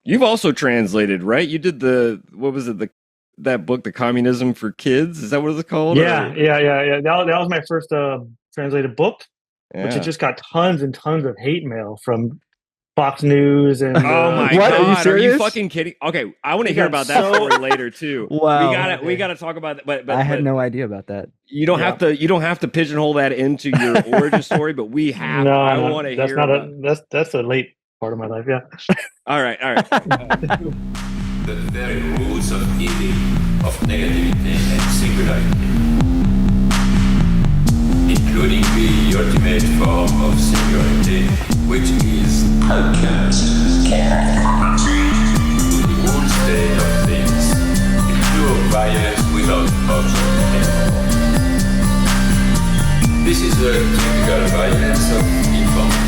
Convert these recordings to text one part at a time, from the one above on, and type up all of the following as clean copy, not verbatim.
You've also translated, right? You did what was it, that book, The Communism for Kids? Is that what it's called? Yeah. That was my first translated book, which it Yeah. just got tons and tons of hate mail from Fox News and Oh my What? Are you God. Are you serious? fucking kidding? Okay, I want to it hear got about that so story later too. Wow. We gotta talk about that, I had but no idea about that. yeah. you don't have to pigeonhole that into your origin story, but we have No, I no, want to that's hear not about. that's a late part of my life. Yeah. All right, all right. The very roots of evil, of negativity and singularity, including the ultimate form of singularity, which is to the whole state of things, the pure violence without object anymore. This is the typical violence of information.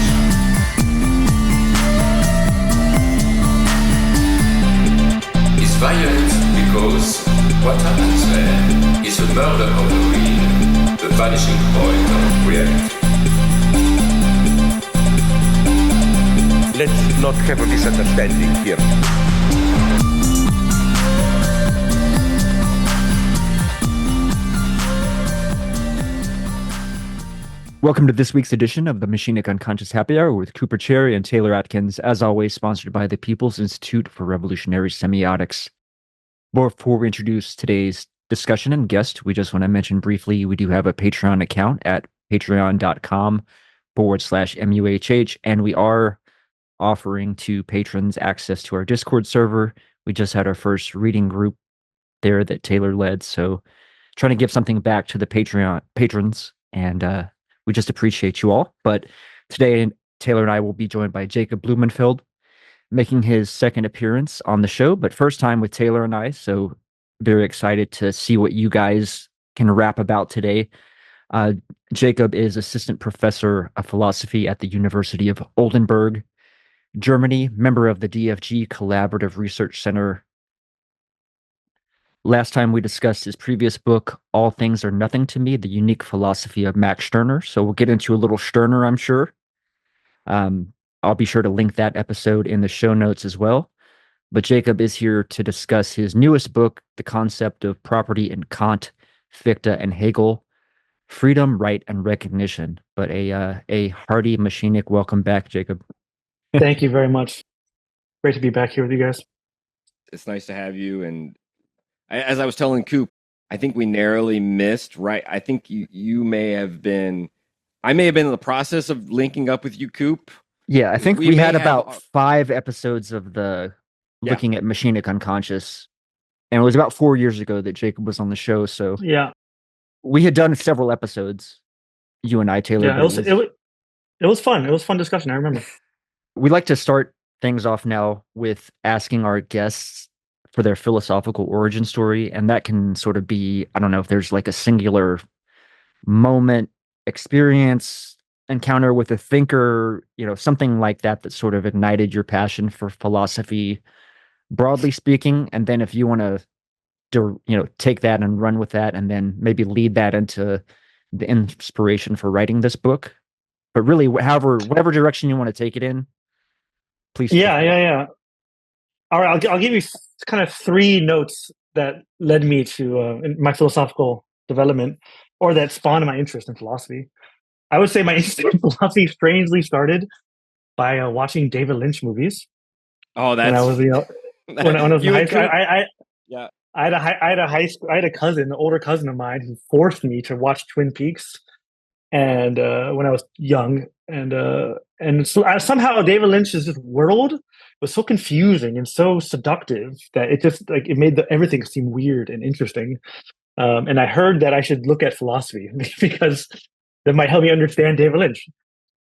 It's violent because what happens there is a murder of the real, the vanishing point of reality. Let's not have a misunderstanding here. Welcome to this week's edition of the Machinic Unconscious Happy Hour with Cooper Cherry and Taylor Atkins, as always sponsored by the People's Institute for Revolutionary Semiotics. Before we introduce today's discussion and guest, we just want to mention briefly we do have a Patreon account at patreon.com/MUHH, and we are offering to patrons access to our Discord server. We just had our first reading group there that Taylor led, so trying to give something back to the Patreon patrons, and we just appreciate you all. But today, Taylor and I will be joined by Jacob Blumenfeld, making his second appearance on the show, but first time with Taylor and I, so very excited to see what you guys can rap about today. Jacob is assistant professor of philosophy at the University of Oldenburg, Germany, member of the DFG Collaborative Research Center. Last time we discussed his previous book, All Things Are Nothing to Me, The Unique Philosophy of Max Stirner. So we'll get into a little Stirner, I'm sure. I'll be sure to link that episode in the show notes as well. But Jacob is here to discuss his newest book, The Concept of Property in Kant, Fichte, and Hegel, Freedom, Right, and Recognition. But a hearty machinic welcome back, Jacob. Thank you very much. Great to be back here with you guys. It's nice to have you. And as I was telling Coop, I think we narrowly missed, right? I think I may have been in the process of linking up with you, Coop. Yeah, I think we had about 5 episodes of the looking at Machinic Unconscious. And it was about 4 years ago that Jacob was on the show. So yeah, we had done several episodes, you and I, Taylor. Yeah, it was fun. It was a fun discussion. I remember. We like to start things off now with asking our guests for their philosophical origin story. And that can sort of be, I don't know if there's like a singular moment, experience, encounter with a thinker, something like that sort of ignited your passion for philosophy, broadly speaking. And then if you want to, take that and run with that, and then maybe lead that into the inspiration for writing this book. But really, whatever direction you want to take it in, please. Yeah. All right, I'll give you kind of 3 notes that led me to my philosophical development, or that spawned my interest in philosophy. I would say my interest in philosophy strangely started by watching David Lynch movies. Oh, that's when I was, when I was in high school. I had a cousin, an older cousin of mine, who forced me to watch Twin Peaks, and when I was young, and so somehow David Lynch's world was so confusing and so seductive that it just it made everything seem weird and interesting. And I heard that I should look at philosophy because that might help me understand David Lynch.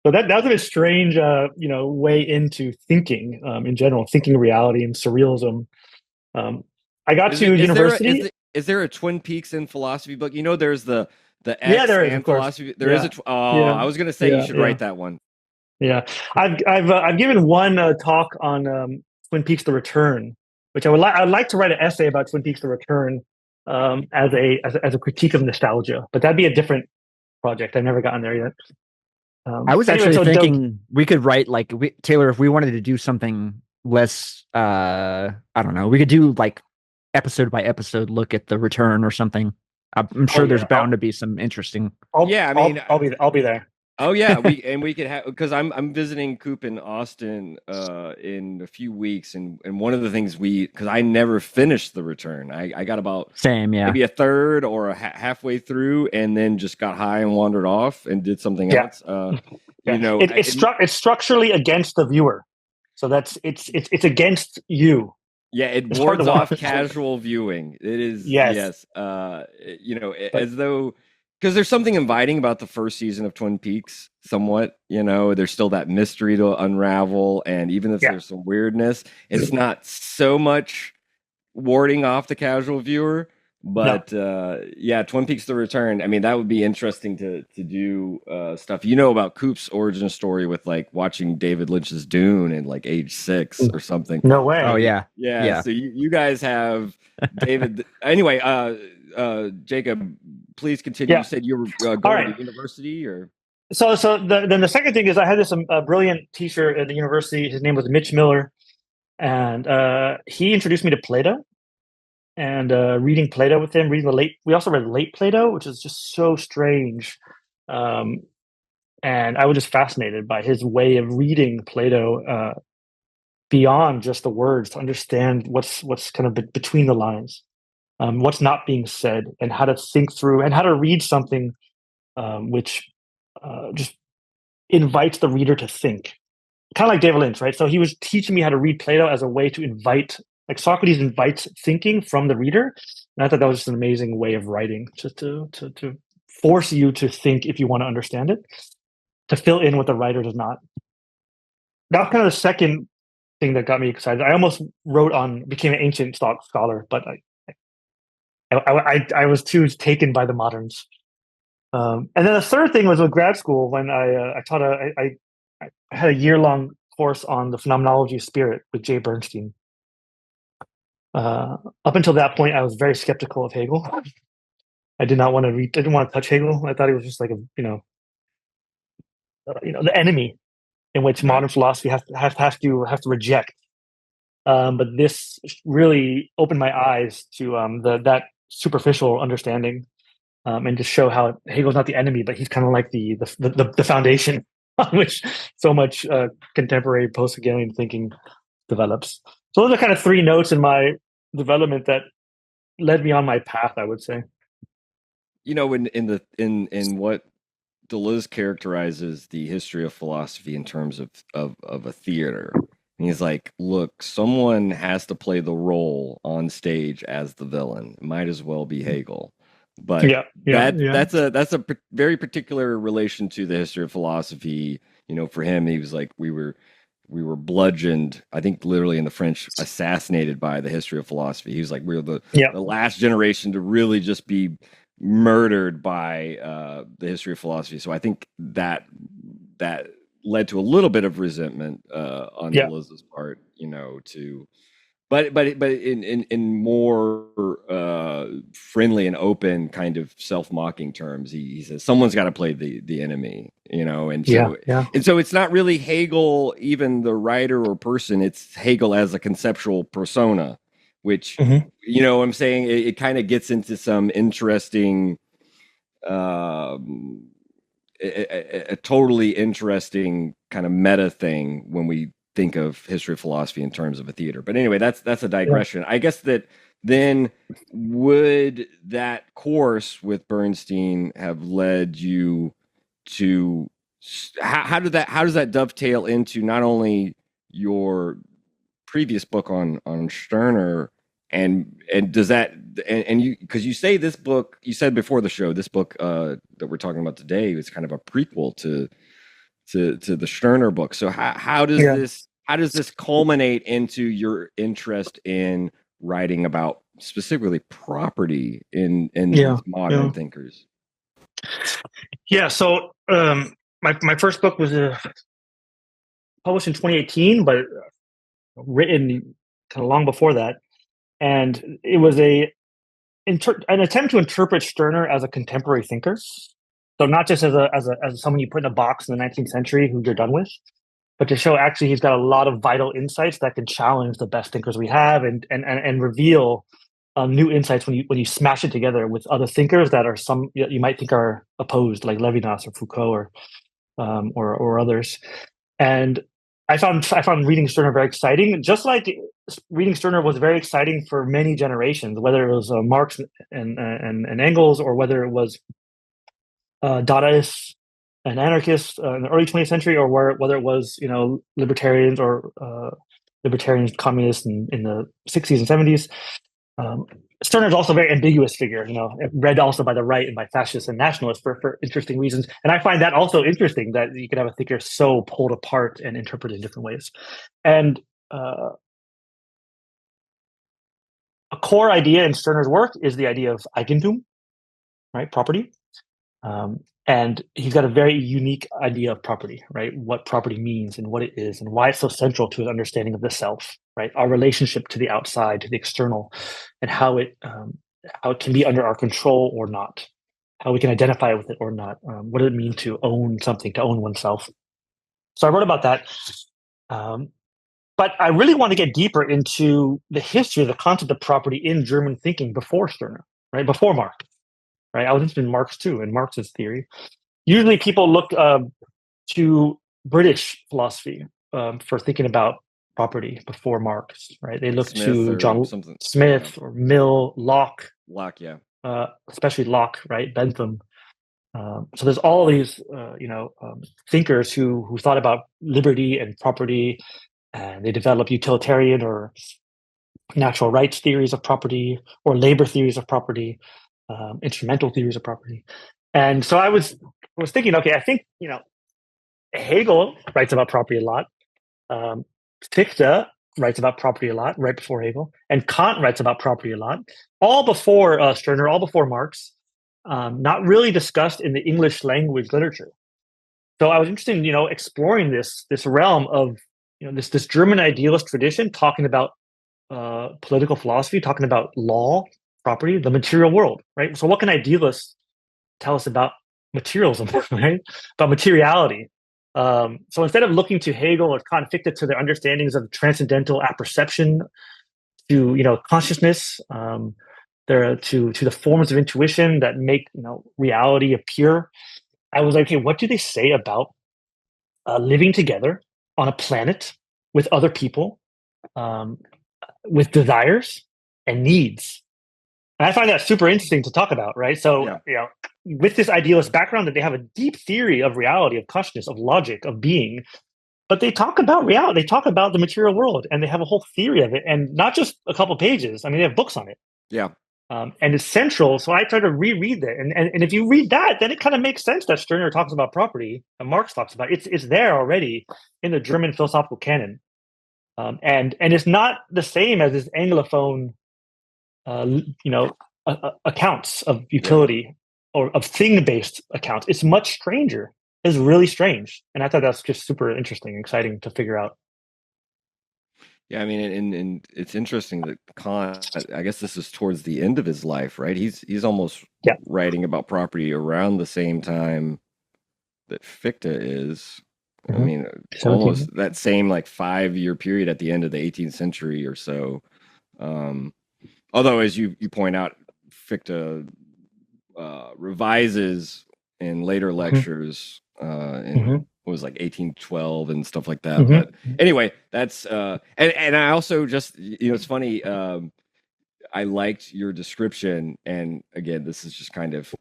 So that was a bit strange, way into thinking in general, thinking reality and surrealism. I got to university. Is there a Twin Peaks in philosophy book? There's the X there is, and of course. philosophy. There is I was going to say you should write that one. Yeah, I've given one talk on Twin Peaks: The Return, which I'd like to write an essay about Twin Peaks: The Return as a critique of nostalgia, but that'd be a different project. I've never gotten there yet. I was actually thinking we could write Taylor, if we wanted to do something less I don't know. We could do like episode by episode look at the return or something. I'm sure there's bound to be some interesting. I'll be there. Oh yeah, we could have, because I'm visiting Coop in Austin in a few weeks, and one of the things because I never finished the return. I got about maybe a third or halfway through, and then just got high and wandered off and did something else. You know, it's structurally against the viewer, so it's against you. Yeah, it wards off casual viewing. It is yes. You know, as though. Because there's something inviting about the first season of Twin Peaks, somewhat. You know, there's still that mystery to unravel, and even if there's some weirdness, it's not so much warding off the casual viewer. But Twin Peaks: The Return. I mean, that would be interesting to do stuff. You know about Coop's origin story with like watching David Lynch's Dune in like age 6 or something. No way. Oh yeah. So you guys have David. Anyway, Jacob, please continue. You said you were going to university, or then the second thing is I had this brilliant teacher at the university. His name was Mitch Miller, and he introduced me to Plato. And reading Plato with him, we also read late Plato, which is just so strange. And I was just fascinated by his way of reading Plato beyond just the words, to understand what's kind of between the lines, what's not being said, and how to think through and how to read something which just invites the reader to think. Kind of like David Lynch, right? So he was teaching me how to read Plato as a way to invite. Like Socrates invites thinking from the reader, and I thought that was just an amazing way of writing, just to force you to think if you want to understand it, to fill in what the writer does not. That was kind of the second thing that got me excited. I almost became an ancient scholar, but I was too taken by the moderns. And then the third thing was with grad school when I taught I had a year-long course on the phenomenology of spirit with Jay Bernstein. Up until that point, I was very skeptical of Hegel. I did not want to read. I didn't want to touch Hegel. I thought he was just like the enemy, in which modern philosophy has to reject. But this really opened my eyes to that superficial understanding, and to show how Hegel's not the enemy, but he's kind of like the foundation on which so much contemporary post-Hegelian thinking develops. So those are kind of three notes in my development that led me on my path, I would say. You know, in what Deleuze characterizes the history of philosophy in terms of a theater, and he's like, look, someone has to play the role on stage as the villain. It might as well be Hegel. But that's a very particular relation to the history of philosophy. You know, for him, he was like, we were bludgeoned, I think literally in the French, assassinated by the history of philosophy. He was like, we're the last generation to really just be murdered by the history of philosophy. So I think that led to a little bit of resentment on Deleuze's part, you know, but in more friendly and open kind of self-mocking terms, he says someone's got to play the enemy, you know, and so it's not really Hegel, even the writer or person. It's Hegel as a conceptual persona, which you know, I'm saying it kind of gets into some interesting, a totally interesting kind of meta thing when we think of history of philosophy in terms of a theater. But anyway, that's a digression. I guess that then would that course with Bernstein have led you to how does that dovetail into not only your previous book on Stirner and does that and you, because you say this book, you said before the show, this book that we're talking about today is kind of a prequel to the Stirner book. So how does this culminate into your interest in writing about specifically property in modern thinkers? Yeah. So my first book was published in 2018, but written kind of long before that, and it was an attempt to interpret Stirner as a contemporary thinker. So not just as someone you put in a box in the 19th century who you're done with, but to show actually he's got a lot of vital insights that can challenge the best thinkers we have and reveal new insights when you smash it together with other thinkers that are some you might think are opposed, like Levinas or Foucault or others. And I found reading Stirner very exciting, just like reading Stirner was very exciting for many generations, whether it was Marx and Engels, or whether it was Dadaists and anarchists in the early 20th century, or whether it was libertarians or libertarians, communists in the 60s and 70s. Stirner is also a very ambiguous figure, read also by the right and by fascists and nationalists for interesting reasons. And I find that also interesting, that you can have a thinker so pulled apart and interpreted in different ways. And a core idea in Stirner's work is the idea of Eigentum, right? Property. And he's got a very unique idea of property, right? What property means and what it is and why it's so central to his understanding of the self, right? Our relationship to the outside, to the external, and how it can be under our control or not, how we can identify with it or not. What does it mean to own something, to own oneself? So I wrote about that. But I really want to get deeper into the history of the concept of property in German thinking before Stirner, right? Before Marx. Right, I was interested in Marx too, and Marx's theory. Usually, people look to British philosophy for thinking about property before Marx. Right, they look to John Smith or Mill, Locke. Locke, yeah. Especially Locke, right? Bentham. So there's all these, thinkers who thought about liberty and property, and they develop utilitarian or natural rights theories of property, or labor theories of property. Instrumental theories of property. And so I was thinking, okay, I think, Hegel writes about property a lot. Fichte writes about property a lot right before Hegel. And Kant writes about property a lot, all before Stirner, all before Marx, not really discussed in the English language literature. So I was interested in, exploring this realm of, this German idealist tradition, talking about political philosophy, talking about law, property, the material world, right? So what can idealists tell us about materialism, right? About materiality. So instead of looking to Hegel or Kant, Fichte to their understandings of transcendental apperception, to consciousness, to the forms of intuition that make reality appear, I was like, okay, what do they say about living together on a planet with other people, with desires and needs? And I find that super interesting to talk about, right? So, with this idealist background, that they have a deep theory of reality, of consciousness, of logic, of being, but they talk about reality. They talk about the material world, and they have a whole theory of it, and not just a couple pages. I mean, they have books on it. Yeah. And it's central. So I try to reread that, and if you read that, then it kind of makes sense that Stirner talks about property and Marx talks about it. It's there already in the German philosophical canon, and it's not the same as this Anglophone. Accounts of utility or of thing-based accounts. It's much stranger. It's really strange, and I thought that's just super interesting, exciting to figure out. Yeah, I mean, and it's interesting that Kant, I guess this is towards the end of his life, right? He's almost writing about property around the same time that Fichte is. I mean, almost that same 5-year period at the end of the 18th century or so. Although, as you point out, Fichte revises in later lectures in what was 1812 and stuff like that. But anyway, that's and I also just it's funny. I liked your description, and again, this is just kind of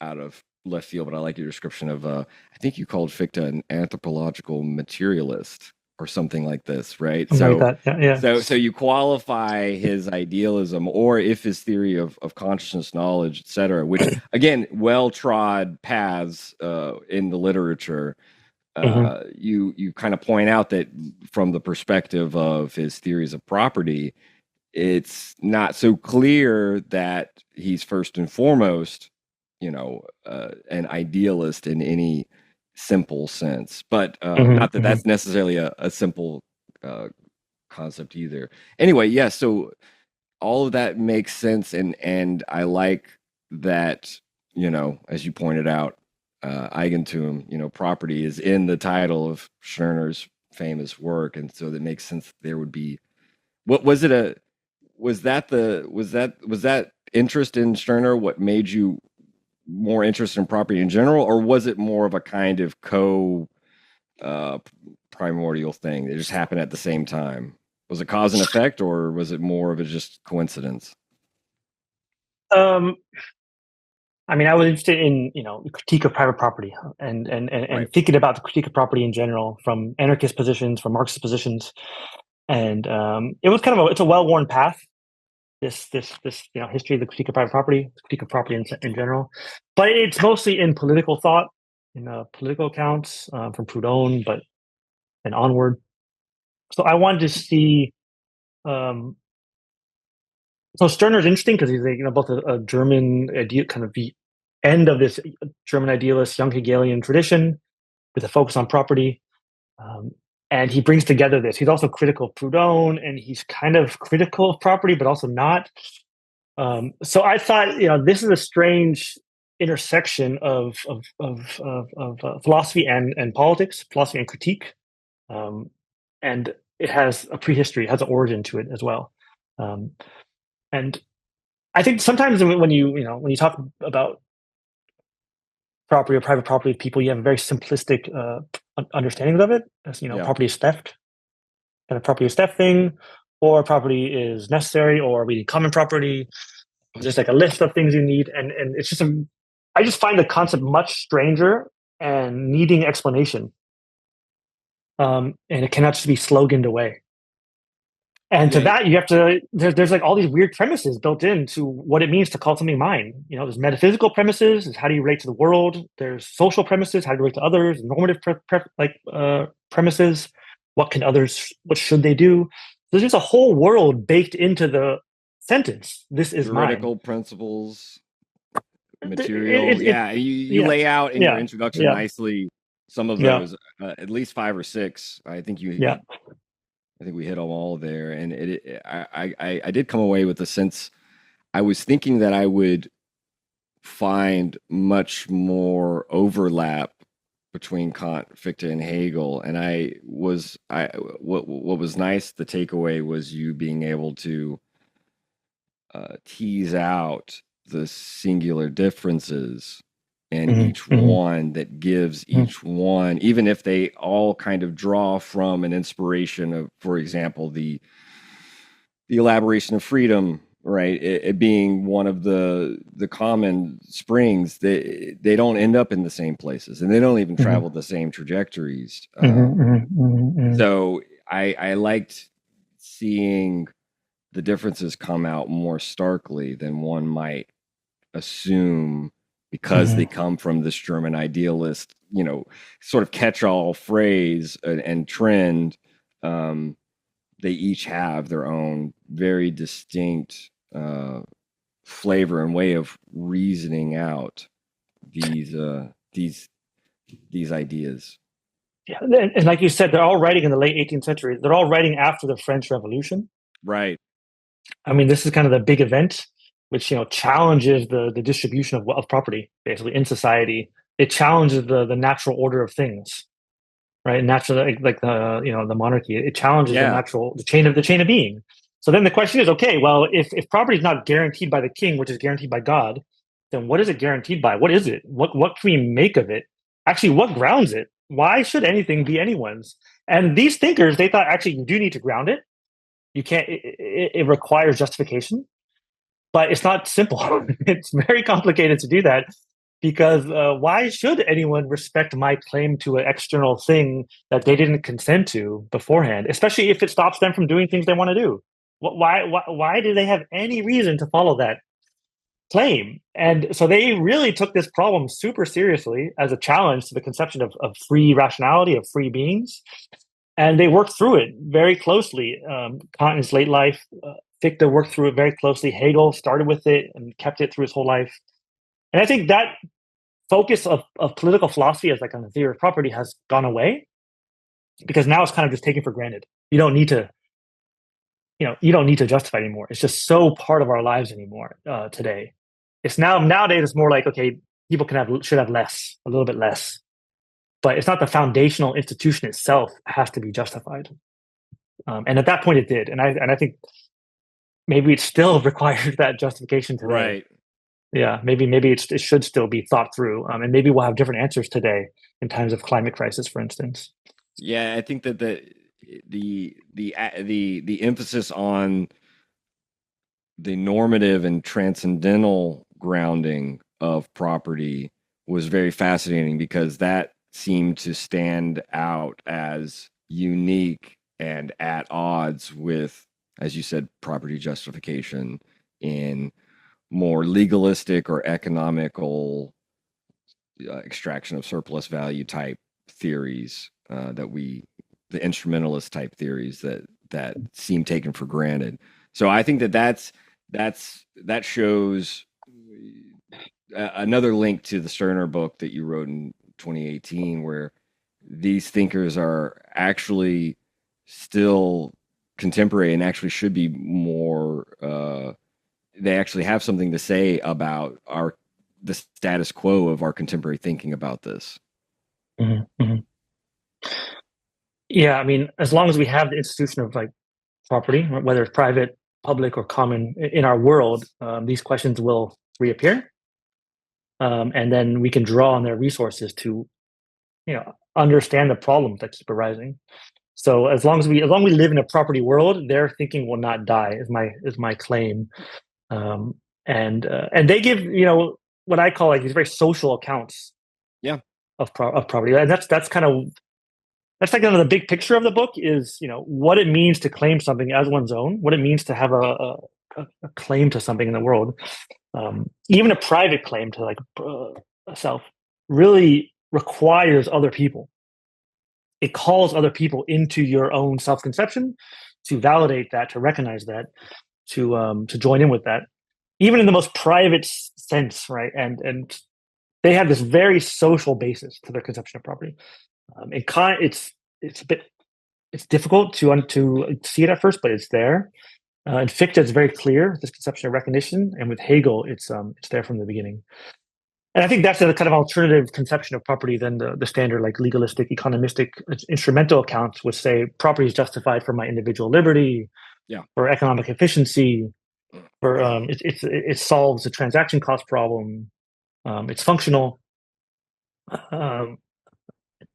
out of left field, but I like your description of I think you called Fichte an anthropological materialist or something like this, right? Something like that. Yeah. So you qualify his idealism, or if his theory of consciousness, knowledge, etc., which again, well-trod paths in the literature. You kind of point out that from the perspective of his theories of property, it's not so clear that he's first and foremost, an idealist in any simple sense, but not that that's necessarily a simple concept either. Anyway, so all of that makes sense, and I like that, as you pointed out, Eigentum, property is in the title of Stirner's famous work, and so that makes sense that there would be. What was it? Was that interest in Stirner what made you more interested in property in general, or was it more of a kind of primordial thing that just happened at the same time? Was it cause and effect, or was it more of a just coincidence? I mean, I was interested in the critique of private property and Right. thinking about the critique of property in general from anarchist positions, from Marxist positions, and it was it's a well-worn path. This history of the critique of private property, the critique of property in general, but it's mostly in political thought, in political accounts from Proudhon, and onward. So I wanted to see. So Stirner is interesting because he's both a German idea, kind of the end of this German idealist young Hegelian tradition with a focus on property. And he brings together this. He's also critical of Proudhon, and he's kind of critical of property, but also not. So I thought, this is a strange intersection of philosophy and politics, philosophy and critique, and it has a prehistory, it has an origin to it as well. And I think sometimes when you talk about property or private property of people, you have a very simplistic understanding of it. As property is theft, and a property is theft thing, or property is necessary, or we need common property. Just like a list of things you need, and it's just I just find the concept much stranger and needing explanation. And it cannot just be sloganed away. And to that, you have to. There's like all these weird premises built into what it means to call something mine. There's metaphysical premises. There's how do you relate to the world. There's social premises. How do you relate to others? Normative premises. What should they do? There's just a whole world baked into the sentence. This is theoretical mine. Principles, material. You lay out in your introduction nicely some of those, at least 5 or 6. I think you. Yeah. I think we hit them all there, and I did come away with the sense. I was thinking that I would find much more overlap between Kant, Fichte, and Hegel, and what was nice. The takeaway was you being able to tease out the singular differences and each one that gives each one, even if they all kind of draw from an inspiration of, for example, the elaboration of freedom, right? It being one of the common springs, they don't end up in the same places, and they don't even travel the same trajectories. So I liked seeing the differences come out more starkly than one might assume, because they come from this German idealist, sort of catch-all phrase and trend. They each have their own very distinct flavor and way of reasoning out these ideas. Yeah, and like you said, they're all writing in the late 18th century. They're all writing after the French Revolution. Right. I mean, this is kind of the big event which challenges the distribution of property basically in society. It challenges the natural order of things, right? Natural, like the the monarchy. It challenges the chain of being. So then the question is, okay, well, if property is not guaranteed by the king, which is guaranteed by God, then what is it guaranteed by? What is it? What can we make of it? Actually, what grounds it? Why should anything be anyone's? And these thinkers, they thought actually you do need to ground it. You can't. It requires justification. But it's not simple. It's very complicated to do that, because why should anyone respect my claim to an external thing that they didn't consent to beforehand, especially if it stops them from doing things they want to do? Why do they have any reason to follow that claim? And so they really took this problem super seriously as a challenge to the conception of free rationality, of free beings. And they worked through it very closely. Kant in his late life, Fichte worked through it very closely. Hegel started with it and kept it through his whole life. And I think that focus of political philosophy as like on the theory of property has gone away, because now it's kind of just taken for granted. You don't need to, you don't need to justify anymore. It's just so part of our lives anymore today. It's nowadays it's more like, okay, people should have less, a little bit less, but it's not the foundational institution itself has to be justified. And at that point, it did, and I think maybe it still requires that justification today. Right. Yeah, maybe it should still be thought through, and maybe we'll have different answers today in times of climate crisis, for instance. Yeah, I think that the emphasis on the normative and transcendental grounding of property was very fascinating, because that seemed to stand out as unique and at odds with, as you said, property justification in more legalistic or economical extraction of surplus value type theories, the instrumentalist type theories that seem taken for granted. So I think that shows another link to the Stirner book that you wrote in 2018, where these thinkers are actually still contemporary and actually should be more. They actually have something to say about the status quo of our contemporary thinking about this. Mm-hmm. Mm-hmm. Yeah, I mean, as long as we have the institution of like property, whether it's private, public, or common in our world, these questions will reappear, and then we can draw on their resources to, understand the problems that keep arising. So as long as we live in a property world, their thinking will not die. Is my claim, and they give what I call like these very social accounts. Yeah. Of property, and that's like the big picture of the book is what it means to claim something as one's own, what it means to have a claim to something in the world, even a private claim to like a self really requires other people. It calls other people into your own self-conception to validate that, to recognize that, to join in with that, even in the most private sense, right? And they have this very social basis to their conception of property. It's difficult to see it at first, but it's there. In Fichte, it's very clear, this conception of recognition, and with Hegel, it's there from the beginning. And I think that's a kind of alternative conception of property than the standard like legalistic, economistic, instrumental accounts would say property is justified for my individual liberty, for economic efficiency, for it solves the transaction cost problem, it's functional.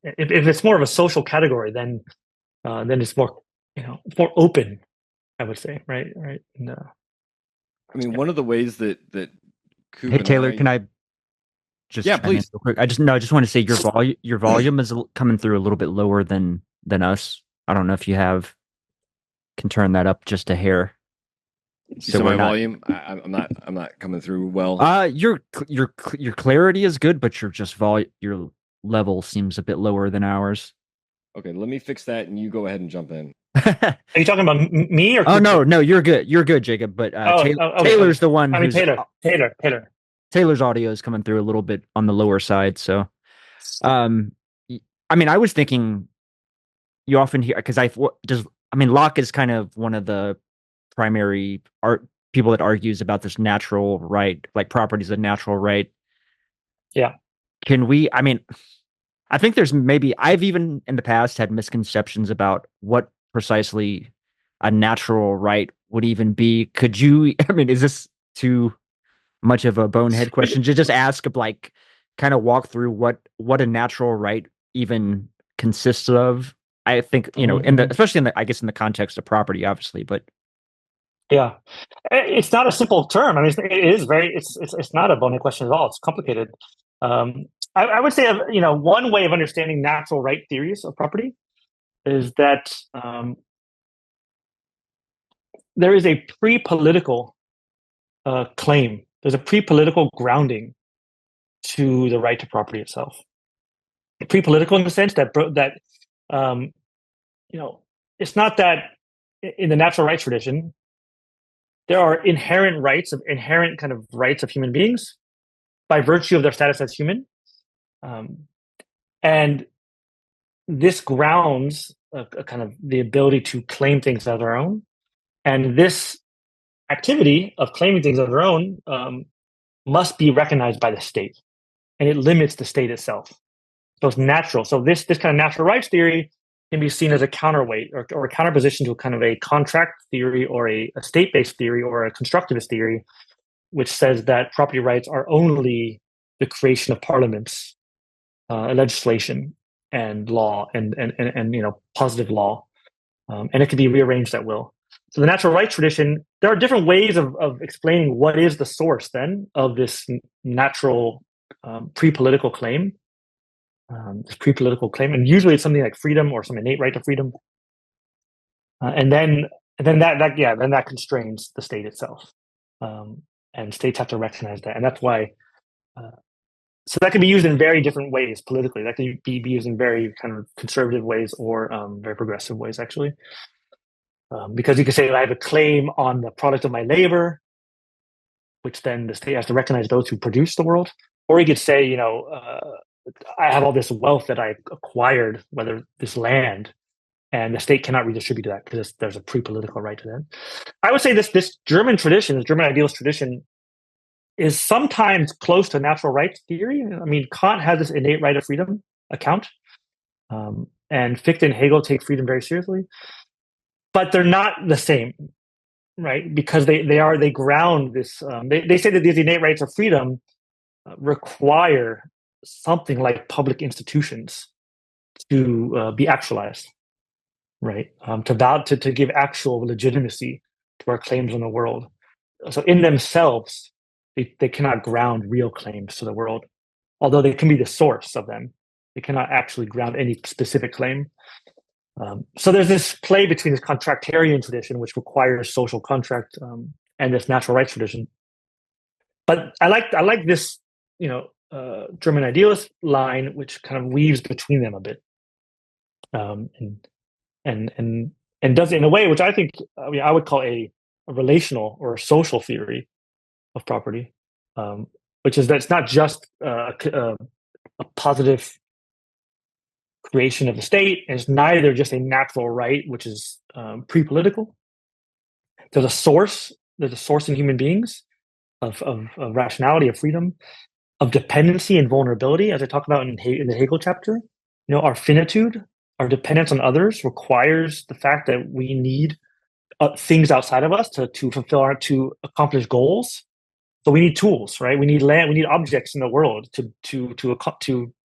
If it's more of a social category, then it's more more open, I would say, right. And, I mean, one of the ways that Coop Hey Taylor, can I just please real quick? I just want to say your volume is coming through a little bit lower than us. I don't know if you can turn that up just a hair. So my volume, I'm not coming through well. Your clarity is good, but your level seems a bit lower than ours. Okay, let me fix that, and you go ahead and jump in. Are you talking about me or? Oh no, you're good, Jacob. But Taylor's the one. I mean, Taylor. Taylor's audio is coming through a little bit on the lower side. So, I mean, I was thinking you often hear because Locke is kind of one of the primary people that argues about this natural right, like property is a natural right. Yeah. I think there's I've even in the past had misconceptions about what precisely a natural right would even be. Could you, is this too much of a bonehead question to just ask, like, kind of walk through what a natural right even consists of? I think, especially in the context of property, obviously, but yeah, it's not a simple term. I mean, it's not a bonehead question at all. It's complicated. I would say, one way of understanding natural right theories of property is that there is a pre-political claim. There's a pre-political grounding to the right to property itself. Pre-political in the sense that it's not that in the natural rights tradition there are inherent kind of rights of human beings by virtue of their status as human. And this grounds a kind of the ability to claim things as our own. And this activity of claiming things as our own must be recognized by the state. and it limits the state itself. So it's natural. So this kind of natural rights theory can be seen as a counterweight or a counterposition to kind of a contract theory or a state-based theory or a constructivist theory, which says that property rights are only the creation of parliaments, legislation, and law, and positive law, and it can be rearranged at will. So the natural rights tradition, there are different ways of explaining what is the source then of this natural pre-political claim. And usually it's something like freedom or some innate right to freedom, and then that constrains the state itself, and states have to recognize that, and that's why. So that can be used in very different ways politically. That can be used in very kind of conservative ways or very progressive ways, actually. Because you could say I have a claim on the product of my labor, which then the state has to recognize those who produce the world. Or you could say, I have all this wealth that I acquired, whether this land, and the state cannot redistribute that because there's a pre-political right to that. I would say this German tradition, this German idealist tradition, is sometimes close to natural rights theory. I mean, Kant has this innate right of freedom account, and Fichte and Hegel take freedom very seriously, but they're not the same, right? Because they ground this. They say that these innate rights of freedom require something like public institutions to be actualized, right? To give actual legitimacy to our claims on the world. So in themselves, they cannot ground real claims to the world, although they can be the source of them. They cannot actually ground any specific claim. So there's this play between this contractarian tradition, which requires social contract, and this natural rights tradition. But I like this, German idealist line, which kind of weaves between them a bit, and does it in a way which I think I would call a relational or a social theory of property, which is that it's not just a positive creation of the state, and it's neither just a natural right, which is pre-political. There's a source in human beings of rationality, of freedom, of dependency and vulnerability, as I talk about in the Hegel chapter. Our finitude, our dependence on others requires the fact that we need things outside of us to accomplish goals. So we need tools, right? We need land, we need objects in the world to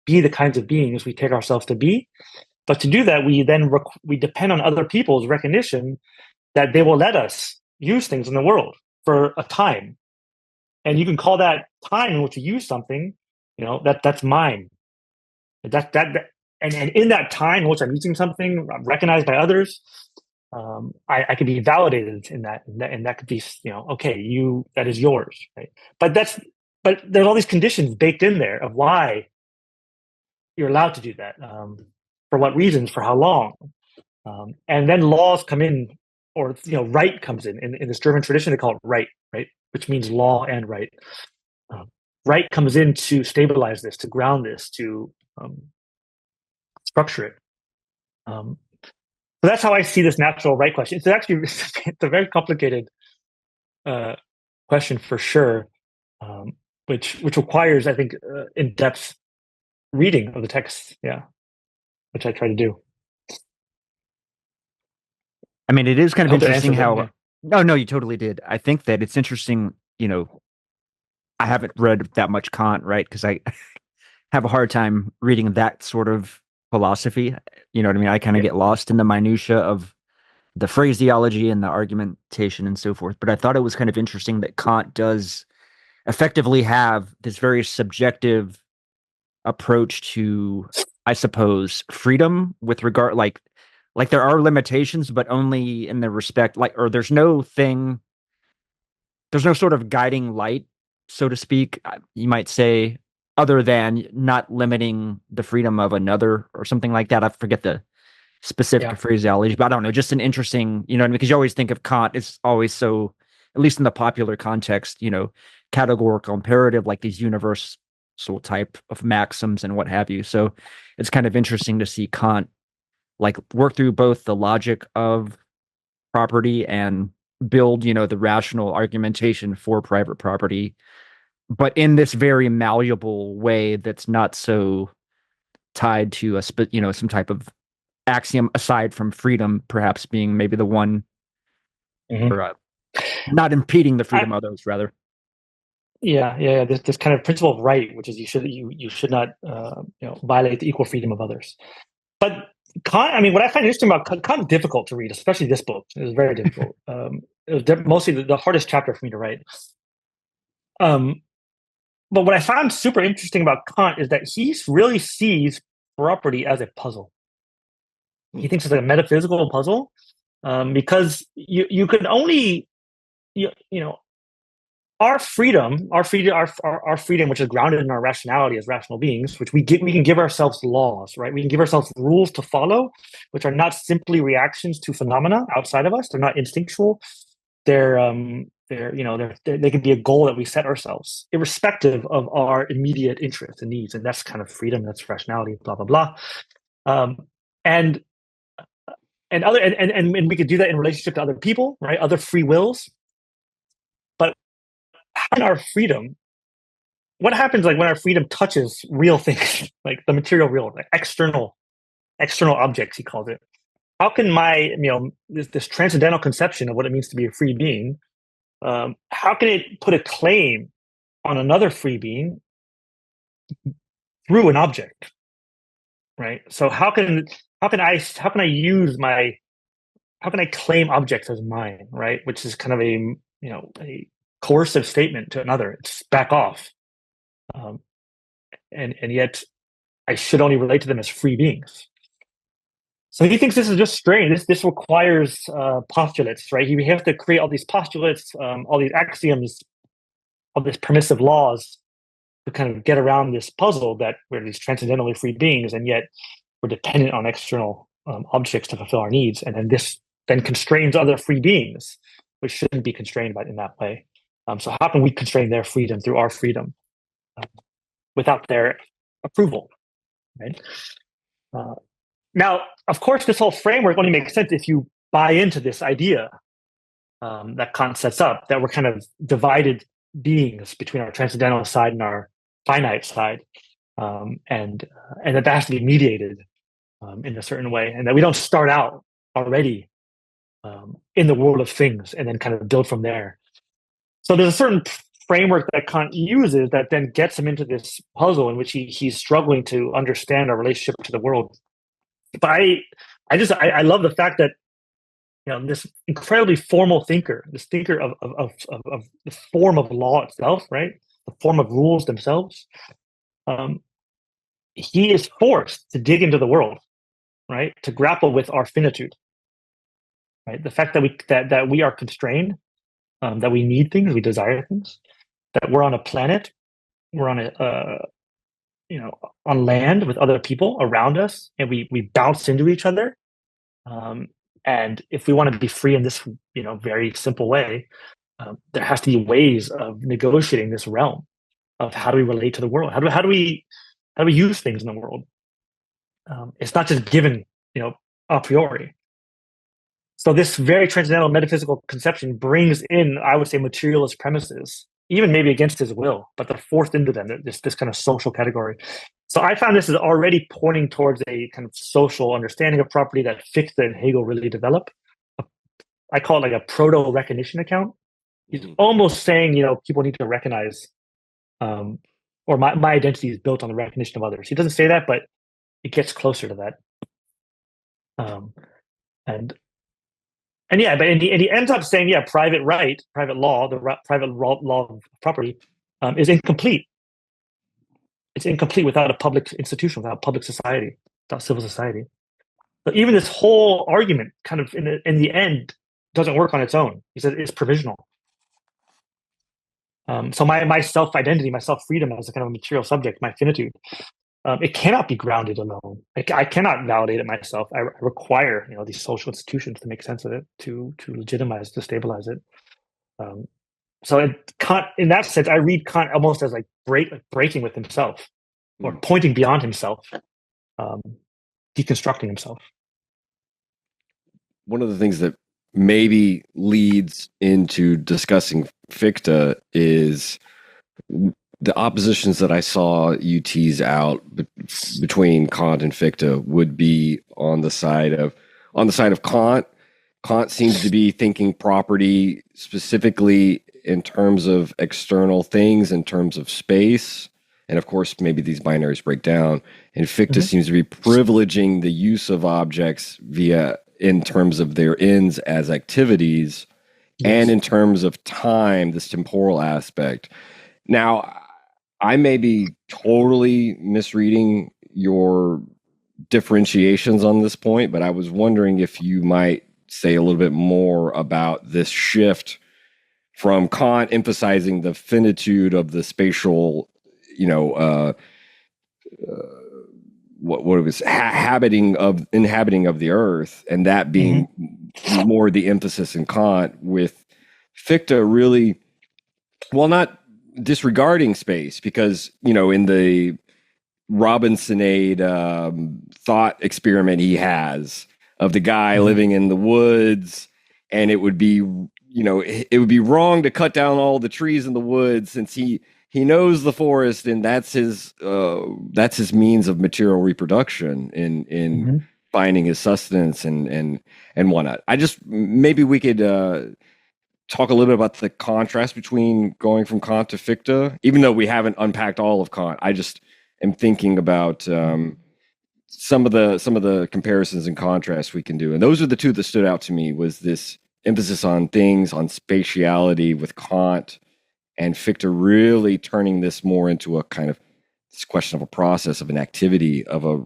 be the kinds of beings we take ourselves to be. But to do that, we depend on other people's recognition that they will let us use things in the world for a time. And you can call that time in which you use something, that's mine. And in that time in which I'm using something, I'm recognized by others, I could be validated in that, and that could be, okay, that is yours, right? But there's all these conditions baked in there of why you're allowed to do that, for what reasons, for how long, and then laws come in, or right comes in this German tradition. They call it right, which means law and right. Right comes in to stabilize this, to ground this, to structure it. So that's how I see this natural right question. It's actually it's a very complicated question for sure, which requires, I think, in-depth reading of the text. Yeah, which I try to do. I mean, it is kind of interesting how. Yeah. No, you totally did. I think that it's interesting. I haven't read that much Kant, right? Because I have a hard time reading that sort of philosophy. You know what I mean? I kind of get lost in the minutia of the phraseology and the argumentation and so forth. But I thought it was kind of interesting that Kant does effectively have this very subjective approach to, I suppose, freedom with regard, like there are limitations, but only in the respect, or there's no sort of guiding light, so to speak, you might say, other than not limiting the freedom of another or something like that. I forget the specific phraseology, but I don't know, just an interesting, because you always think of Kant, it's always so, at least in the popular context, categorical imperative, like these universal type of maxims and what have you. So it's kind of interesting to see Kant work through both the logic of property and build, the rational argumentation for private property but in this very malleable way that's not so tied to some type of axiom aside from freedom, perhaps being maybe the one, or not impeding the freedom of others, rather. Yeah. This kind of principle of right, which is you should not violate the equal freedom of others. But Kant, I mean, what I find interesting about Kant is difficult to read, especially this book. It was very difficult. It was mostly the hardest chapter for me to write. But what I found super interesting about Kant is that he really sees property as a puzzle. He thinks it's like a metaphysical puzzle, because you can only our freedom, which is grounded in our rationality as rational beings, which we can give ourselves laws, right? We can give ourselves rules to follow, which are not simply reactions to phenomena outside of us. They're not instinctual. They can be a goal that we set ourselves, irrespective of our immediate interests and needs, and that's kind of freedom. That's rationality. Blah blah blah. And we could do that in relationship to other people, right? Other free wills. But in our freedom, what happens like when our freedom touches real things, like the material world, like external objects, he calls it? How can this transcendental conception of what it means to be a free being, how can it put a claim on another free being through an object, right? So how can I claim objects as mine, right? Which is kind of a coercive statement to another. It's back off, and yet I should only relate to them as free beings. So he thinks this is just strange. This requires postulates, right? We have to create all these postulates, all these axioms, all these permissive laws to kind of get around this puzzle that we're these transcendentally free beings, and yet we're dependent on external objects to fulfill our needs. And then this then constrains other free beings, which shouldn't be constrained in that way. So how can we constrain their freedom through our freedom without their approval, right? Now, of course, this whole framework only makes sense if you buy into this idea that Kant sets up, that we're kind of divided beings between our transcendental side and our finite side, and that has to be mediated in a certain way, and that we don't start out already in the world of things and then kind of build from there. So there's a certain framework that Kant uses that then gets him into this puzzle in which he's struggling to understand our relationship to the world. But I love the fact that this incredibly formal thinker, this thinker of the form of law itself, right, the form of rules themselves, he is forced to dig into the world, right, to grapple with our finitude, right, the fact that we are constrained, that we need things, we desire things, that we're on a planet, we're on land with other people around us, and we bounce into each other. And if we want to be free in this, very simple way, there has to be ways of negotiating this realm of how do we relate to the world? How do we use things in the world? It's not just given, a priori. So this very transcendental metaphysical conception brings in, I would say, materialist premises, even maybe against his will, but they're forced into them, this kind of social category. So I found this is already pointing towards a kind of social understanding of property that Fichte and Hegel really develop. I call it like a proto-recognition account. He's almost saying, people need to recognize, or my identity is built on the recognition of others. He doesn't say that, but it gets closer to that. And he ends up saying, private law, private law of property is incomplete. It's incomplete without a public institution, without public society, without civil society. But even this whole argument kind of in the end doesn't work on its own. He says it's provisional. So my self-identity, my self-freedom as a kind of a material subject, my finitude, it cannot be grounded alone. I cannot validate it myself. I require, these social institutions to make sense of it, to legitimize, to stabilize it. So Kant, in that sense, I read Kant almost as like breaking with himself, or pointing beyond himself, deconstructing himself. One of the things that maybe leads into discussing Fichte is the oppositions that I saw you tease out between Kant and Fichte would be on the side of Kant. Kant seems to be thinking property specifically in terms of external things, in terms of space, and of course maybe these binaries break down. And Fichte seems to be privileging the use of objects in terms of their ends as activities, and in terms of time, this temporal aspect. Now, I may be totally misreading your differentiations on this point, but I was wondering if you might say a little bit more about this shift from Kant emphasizing the finitude of the spatial, what it was inhabiting of the earth, and that being more the emphasis in Kant, with Fichte really, well, not disregarding space, because in the Robinsonade thought experiment he has of the guy living in the woods, and it would be wrong to cut down all the trees in the woods, since he knows the forest, and that's his means of material reproduction in finding his sustenance and whatnot. Maybe we could talk a little bit about the contrast between going from Kant to Fichte, even though we haven't unpacked all of Kant. I just am thinking about some of the comparisons and contrasts we can do, and those are the two that stood out to me. Was this emphasis on things, on spatiality with Kant, and Fichte really turning this more into a kind of this question of a process, of an activity, of a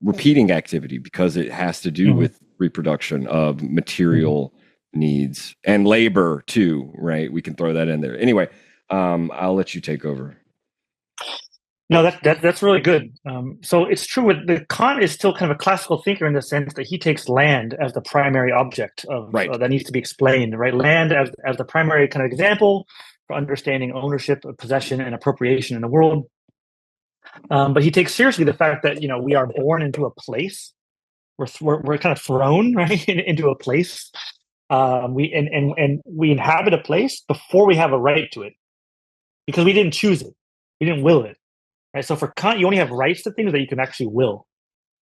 repeating activity, because it has to do with reproduction of material needs and labor too, right? We can throw that in there. Anyway, I'll let you take over. No, that's really good. So it's true with the Kant is still kind of a classical thinker in the sense that he takes land as the primary object of that needs to be explained, right? Land as the primary kind of example for understanding ownership, possession, and appropriation in the world. But he takes seriously the fact that we are born into a place. We're kind of thrown right into a place. We inhabit a place before we have a right to it, because we didn't choose it, we didn't will it. Right. So for Kant, you only have rights to things that you can actually will,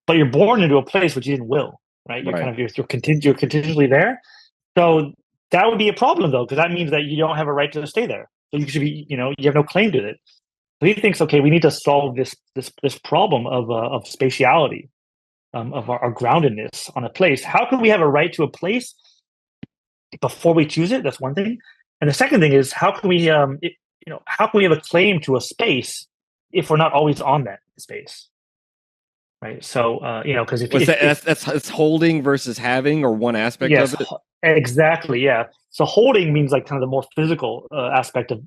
but you're born into a place which you didn't will. Right. You're contingently there. So that would be a problem, though, because that means that you don't have a right to stay there. So you should be, you have no claim to it. So he thinks, okay, we need to solve this problem of spatiality, of our groundedness on a place. How can we have a right to a place before we choose it? That's one thing. And the second thing is, how can we have a claim to a space if we're not always on that space? Right. So because that's holding versus having, or one aspect of it. Exactly. Yeah. So holding means like kind of the more physical aspect of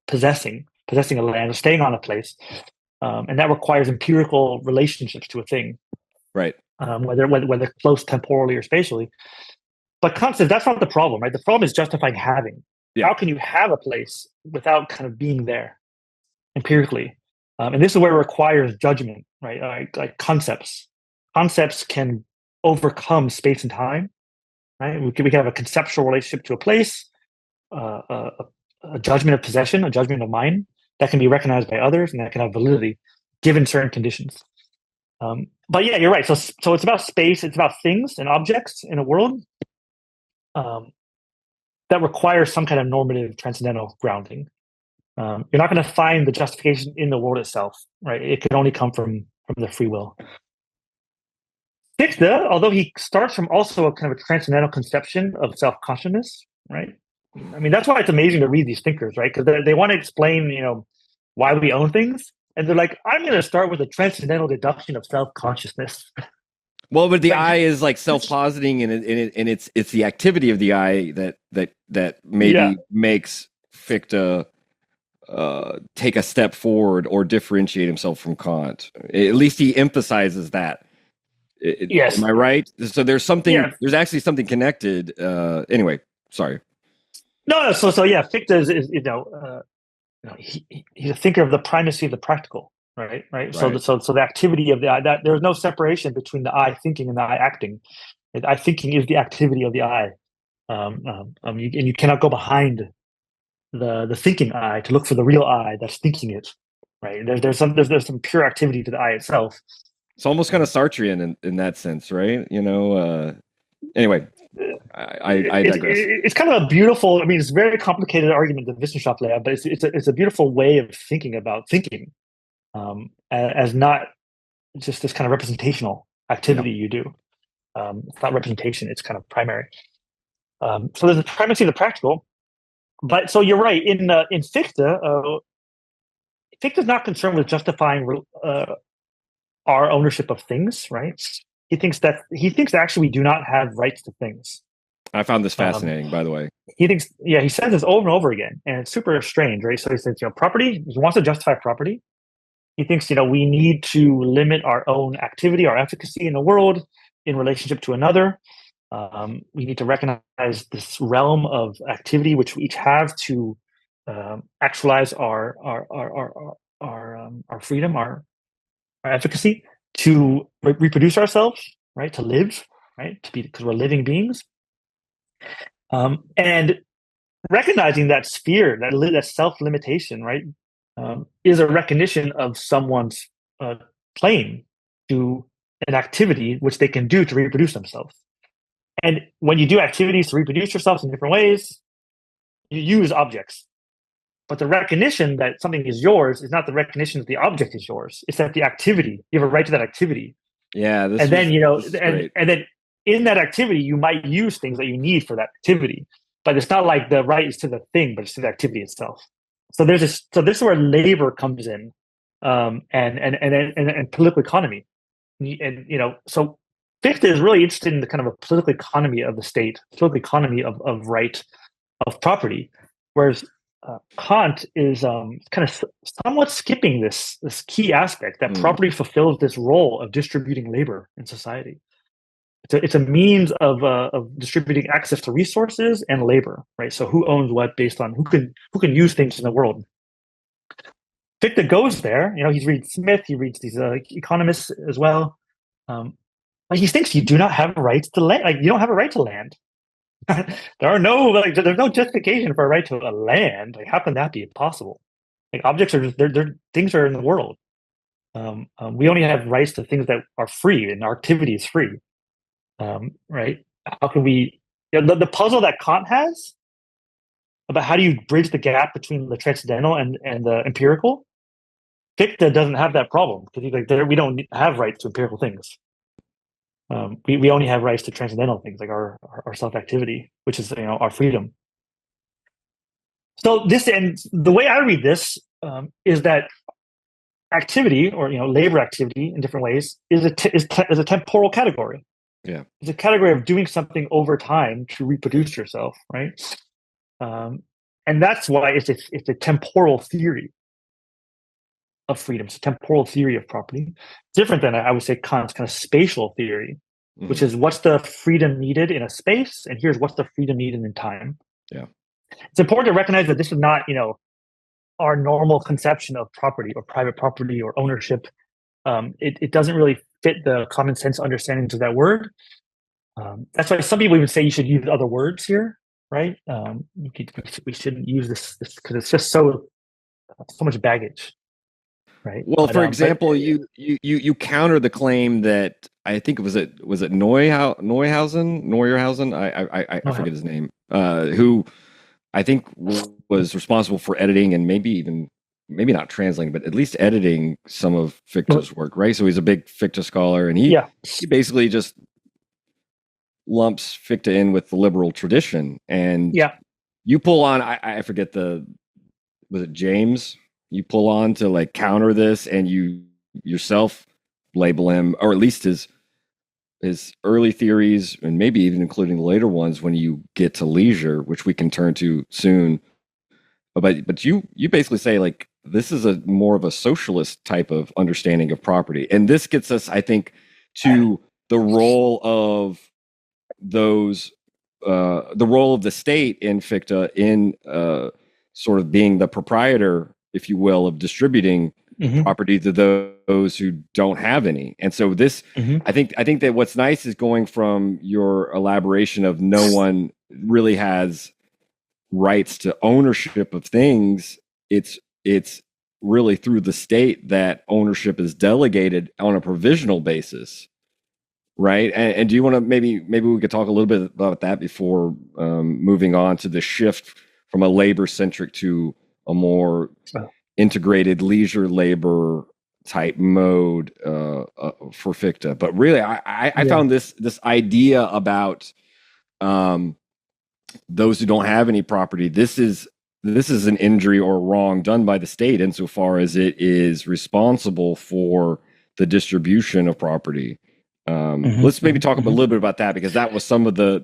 possessing a land, or staying on a place, and that requires empirical relationships to a thing, right? Whether close temporally or spatially. But Kant says that's not the problem, right? The problem is justifying having. Yeah. How can you have a place without kind of being there empirically? And this is where it requires judgment, right? Like concepts. Concepts can overcome space and time, right? We can have a conceptual relationship to a place, a judgment of possession, a judgment of mind that can be recognized by others, and that can have validity given certain conditions. But yeah, you're right. So it's about space. It's about things and objects in a world that requires some kind of normative transcendental grounding. You're not going to find the justification in the world itself, right? It can only come from the free will. Fichte, although he starts from also a kind of a transcendental conception of self-consciousness, right? I mean, that's why it's amazing to read these thinkers, right? Because they want to explain, why we own things, and they're like, I'm going to start with a transcendental deduction of self-consciousness. Well, but the I is like self-positing, and it's the activity of the I that maybe makes Fichte take a step forward or differentiate himself from Kant. At least he emphasizes that. Yes. Am I right? So there's something. Yeah. There's actually something connected. Anyway, sorry. No. So yeah, Fichte is he's a thinker of the primacy of the practical. Right. So the activity of the I, that there's no separation between the I thinking and the I acting. I thinking is the activity of the I, and you cannot go behind the thinking eye to look for the real eye that's thinking it. Right? There's some pure activity to the eye itself. It's almost kind of Sartrean in that sense, right? Anyway, I digress. It's kind of a beautiful. I mean, it's a very complicated argument, the Wissenschaftslehre, but it's a beautiful way of thinking about thinking, as not just this kind of representational activity you do. It's not representation; it's kind of primary. So there's a primacy of the practical, but so you're right. In Fichte, Fichte is not concerned with justifying our ownership of things, right? He thinks actually we do not have rights to things. I found this fascinating, by the way. He says this over and over again, and it's super strange, right? So he says, property. He wants to justify property. He thinks, we need to limit our own activity, our efficacy in the world in relationship to another. We need to recognize this realm of activity which we each have to actualize our freedom, our efficacy, to reproduce ourselves, right? To live, right? To be, because we're living beings. And recognizing that sphere, that self-limitation, right, is a recognition of someone's claim to an activity which they can do to reproduce themselves. And when you do activities to reproduce yourself in different ways, you use objects. But the recognition that something is yours is not the recognition that the object is yours. It's that the activity, you have a right to that activity. Yeah. And then in that activity, you might use things that you need for that activity. But it's not like the right is to the thing, but it's to the activity itself. So this is where labor comes in, and political economy. And so Fichte is really interested in the kind of a political economy of the state, political economy of right, of property, whereas Kant is kind of somewhat skipping this key aspect that property fulfills this role of distributing labor in society. It's a means of distributing access to resources and labor, right? So who owns what based on who can use things in the world. Fichte goes there. He reads Smith. He reads these economists as well. But he thinks you do not have rights to land. Like, you don't have a right to land. There's no justification for a right to a land. Like, how can that be possible? Like, objects are just things are in the world. We only have rights to things that are free, and our activity is free. Right? How can we? The puzzle that Kant has about how do you bridge the gap between the transcendental and the empirical? Fichte doesn't have that problem because he's like, we don't have rights to empirical things. We only have rights to transcendental things like our self-activity, which is our freedom. So the way I read this is that activity, or labor activity in different ways, is a temporal category. Yeah, it's a category of doing something over time to reproduce yourself, right? And that's why it's a temporal theory of freedom. It's a temporal theory of property, different than, I would say, Kant's kind of spatial theory, which is what's the freedom needed in a space, and here's what's the freedom needed in time. Yeah, it's important to recognize that this is not, our normal conception of property or private property or ownership. It doesn't really fit the common sense understandings of that word. That's why some people even say you should use other words here, right? We shouldn't use this because it's just so much baggage. Right. Well, for example, you counter the claim that I think was it Neuhausen? I forget his name. Who I think was responsible for editing and maybe not translating, but at least editing some of Fichte's work, right? So he's a big Fichte scholar, and he basically just lumps Fichte in with the liberal tradition. And you pull on, I forget was it James? You pull on to like counter this, and you yourself label him, or at least his early theories, and maybe even including the later ones when you get to leisure, which we can turn to soon. But you basically say like this is a more of a socialist type of understanding of property, and this gets us, I think, to the role of the role of the state in Fichte in sort of being the proprietor, if you will, of distributing property to those who don't have any. And so this, I think that what's nice is going from your elaboration of no one really has rights to ownership of things, it's really through the state that ownership is delegated on a provisional basis, right? And do you want to maybe we could talk a little bit about that before moving on to the shift from a labor-centric to a more integrated leisure labor type mode for Fichte? But really, I found this idea about those who don't have any property. This is an injury or wrong done by the state insofar as it is responsible for the distribution of property. Let's maybe talk a little bit about that, because that was some of the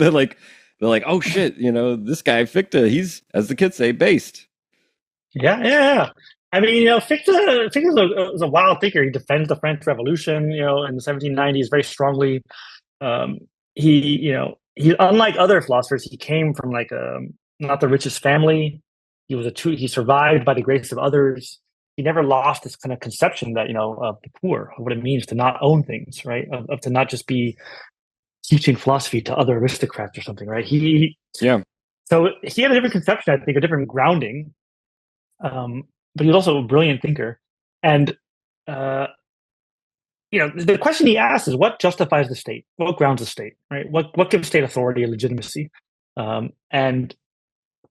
like, they're like, oh shit, this guy Fichte, he's, as the kids say, based. Yeah. I mean, Fichte is a wild thinker. He defends the French Revolution, in the 1790s very strongly. He unlike other philosophers, he came from like not the richest family. He survived by the grace of others. He never lost this kind of conception that of the poor, of what it means to not own things, right? Of to not just be teaching philosophy to other aristocrats or something, right? So he had a different conception, I think, a different grounding. But he was also a brilliant thinker. And the question he asks is, what justifies the state? What grounds the state, right? What gives state authority and legitimacy? And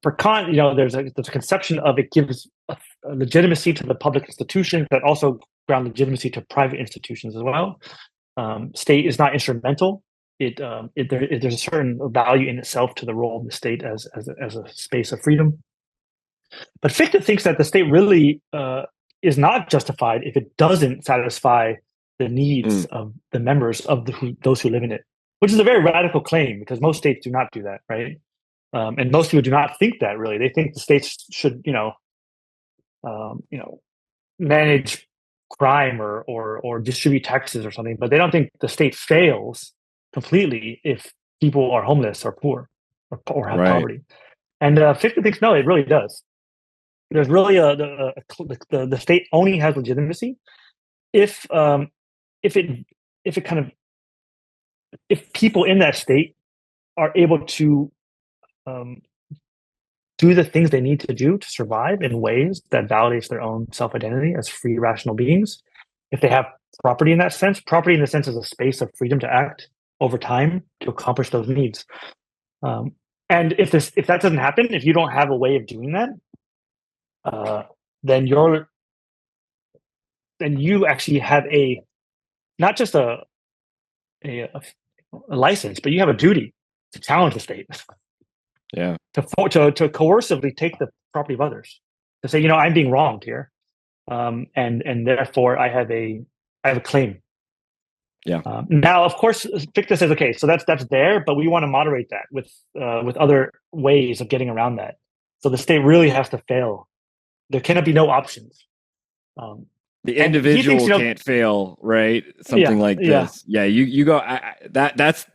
for Kant, there's a conception of it gives a legitimacy to the public institutions that also ground legitimacy to private institutions as well. State is not instrumental. There's a certain value in itself to the role of the state as a space of freedom. But Fichte thinks that the state really is not justified if it doesn't satisfy the needs of the members of those who live in it, which is a very radical claim, because most states do not do that, right? And most people do not think that, really. They think the states should, manage crime or distribute taxes or something, but they don't think the state fails completely if people are homeless or poor or have poverty. And Fichte thinks, no, it really does. There's really the state only has legitimacy if people in that state are able to do the things they need to do to survive in ways that validates their own self-identity as free, rational beings. If they have property in that sense, property in the sense is a space of freedom to act over time to accomplish those needs. And if that doesn't happen, if you don't have a way of doing that, then you actually have not just a license, but you have a duty to challenge the state. Yeah. To coercively take the property of others, to say, I'm being wronged here, and therefore I have a claim. Yeah. Now, of course, Fichte says, okay, so that's there, but we want to moderate that with other ways of getting around that. So the state really has to fail. There cannot be no options. The individual can't fail, right? Something like this. Yeah, you go. That's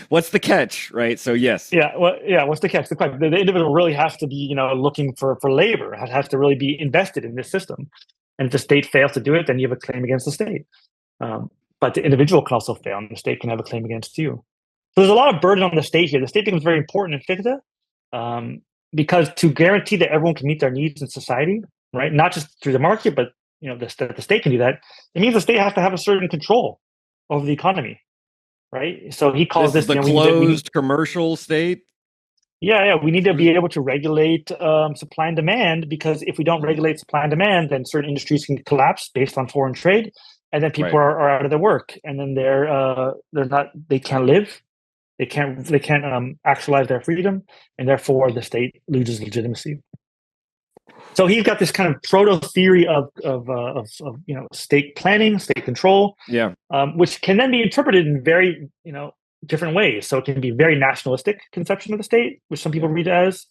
what's the catch, right? So yes. What's the catch? The individual really has to be, looking for labor. Has to really be invested in this system. And if the state fails to do it, then you have a claim against the state. But the individual can also fail, and the state can have a claim against you. So there's a lot of burden on the state here. The state becomes very important in Fichte, because to guarantee that everyone can meet their needs in society, right? Not just through the market, but the state can do that. It means the state has to have a certain control over the economy, right? So he calls this the closed commercial state. Yeah. We need to be able to regulate supply and demand, because if we don't regulate supply and demand, then certain industries can collapse based on foreign trade, and then people are out of their work, and then they can't live, they can't actualize their freedom, and therefore the state loses legitimacy. So he's got this kind of proto theory of state planning, state control, which can then be interpreted in very different ways. So it can be a very nationalistic conception of the state, which some people read as.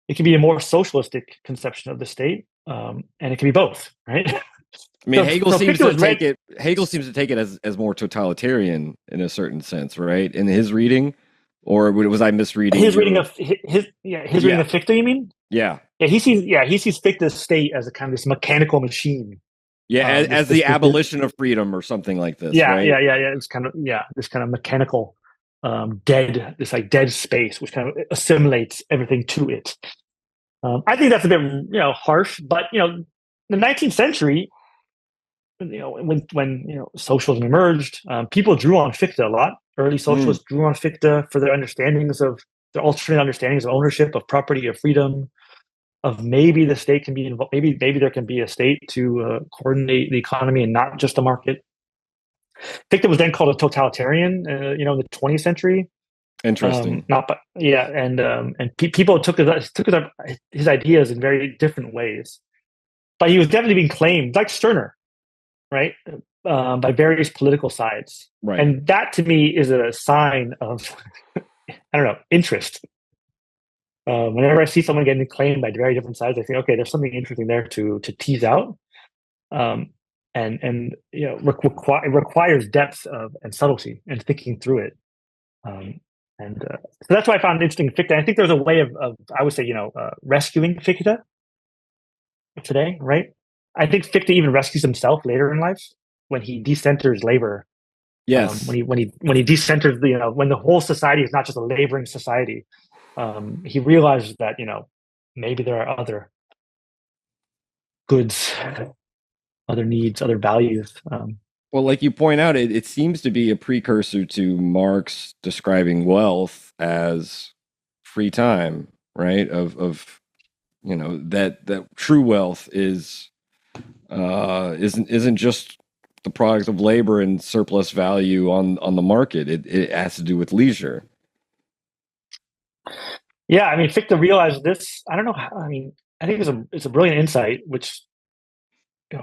It can be a more socialistic conception of the state, and it can be both, right? I mean, Hegel seems to take it as more totalitarian in a certain sense, right? In his reading, or was I misreading his reading of reading of Fichte? You mean? Yeah. He sees Fichte's state as a kind of this mechanical machine. Yeah, as the abolition of freedom or something like this. Yeah, right? yeah. It's kind of this kind of mechanical dead space, which kind of assimilates everything to it. I think that's a bit harsh, but the 19th century, when socialism emerged, people drew on Fichte a lot. Early socialists drew on Fichte for their alternate understandings of ownership, of property, of freedom, of maybe the state can be involved. Maybe there can be a state to coordinate the economy and not just the market. Fichte was then called a totalitarian, in the 20th century. Interesting. And people took his ideas in very different ways, but he was definitely being claimed, like Stirner, right, by various political sides, right. And that to me is a sign of, interest. Whenever I see someone getting claimed by very different sides, I think, okay, there's something interesting there to tease out, and it requires depth and subtlety and thinking through it. So that's why I found it interesting in Fichte. I think there's a way of I would say, rescuing Fichte today, right? I think Fichte even rescues himself later in life when he decenters labor. Yes. When he decenters when the whole society is not just a laboring society, he realizes that maybe there are other goods, other needs, other values. Well, like you point out, it seems to be a precursor to Marx describing wealth as free time, right? Of that true wealth isn't just the product of labor and surplus value on the market. It has to do with leisure. Yeah, I mean, Fichte realized this. I don't know. I think it's a brilliant insight, which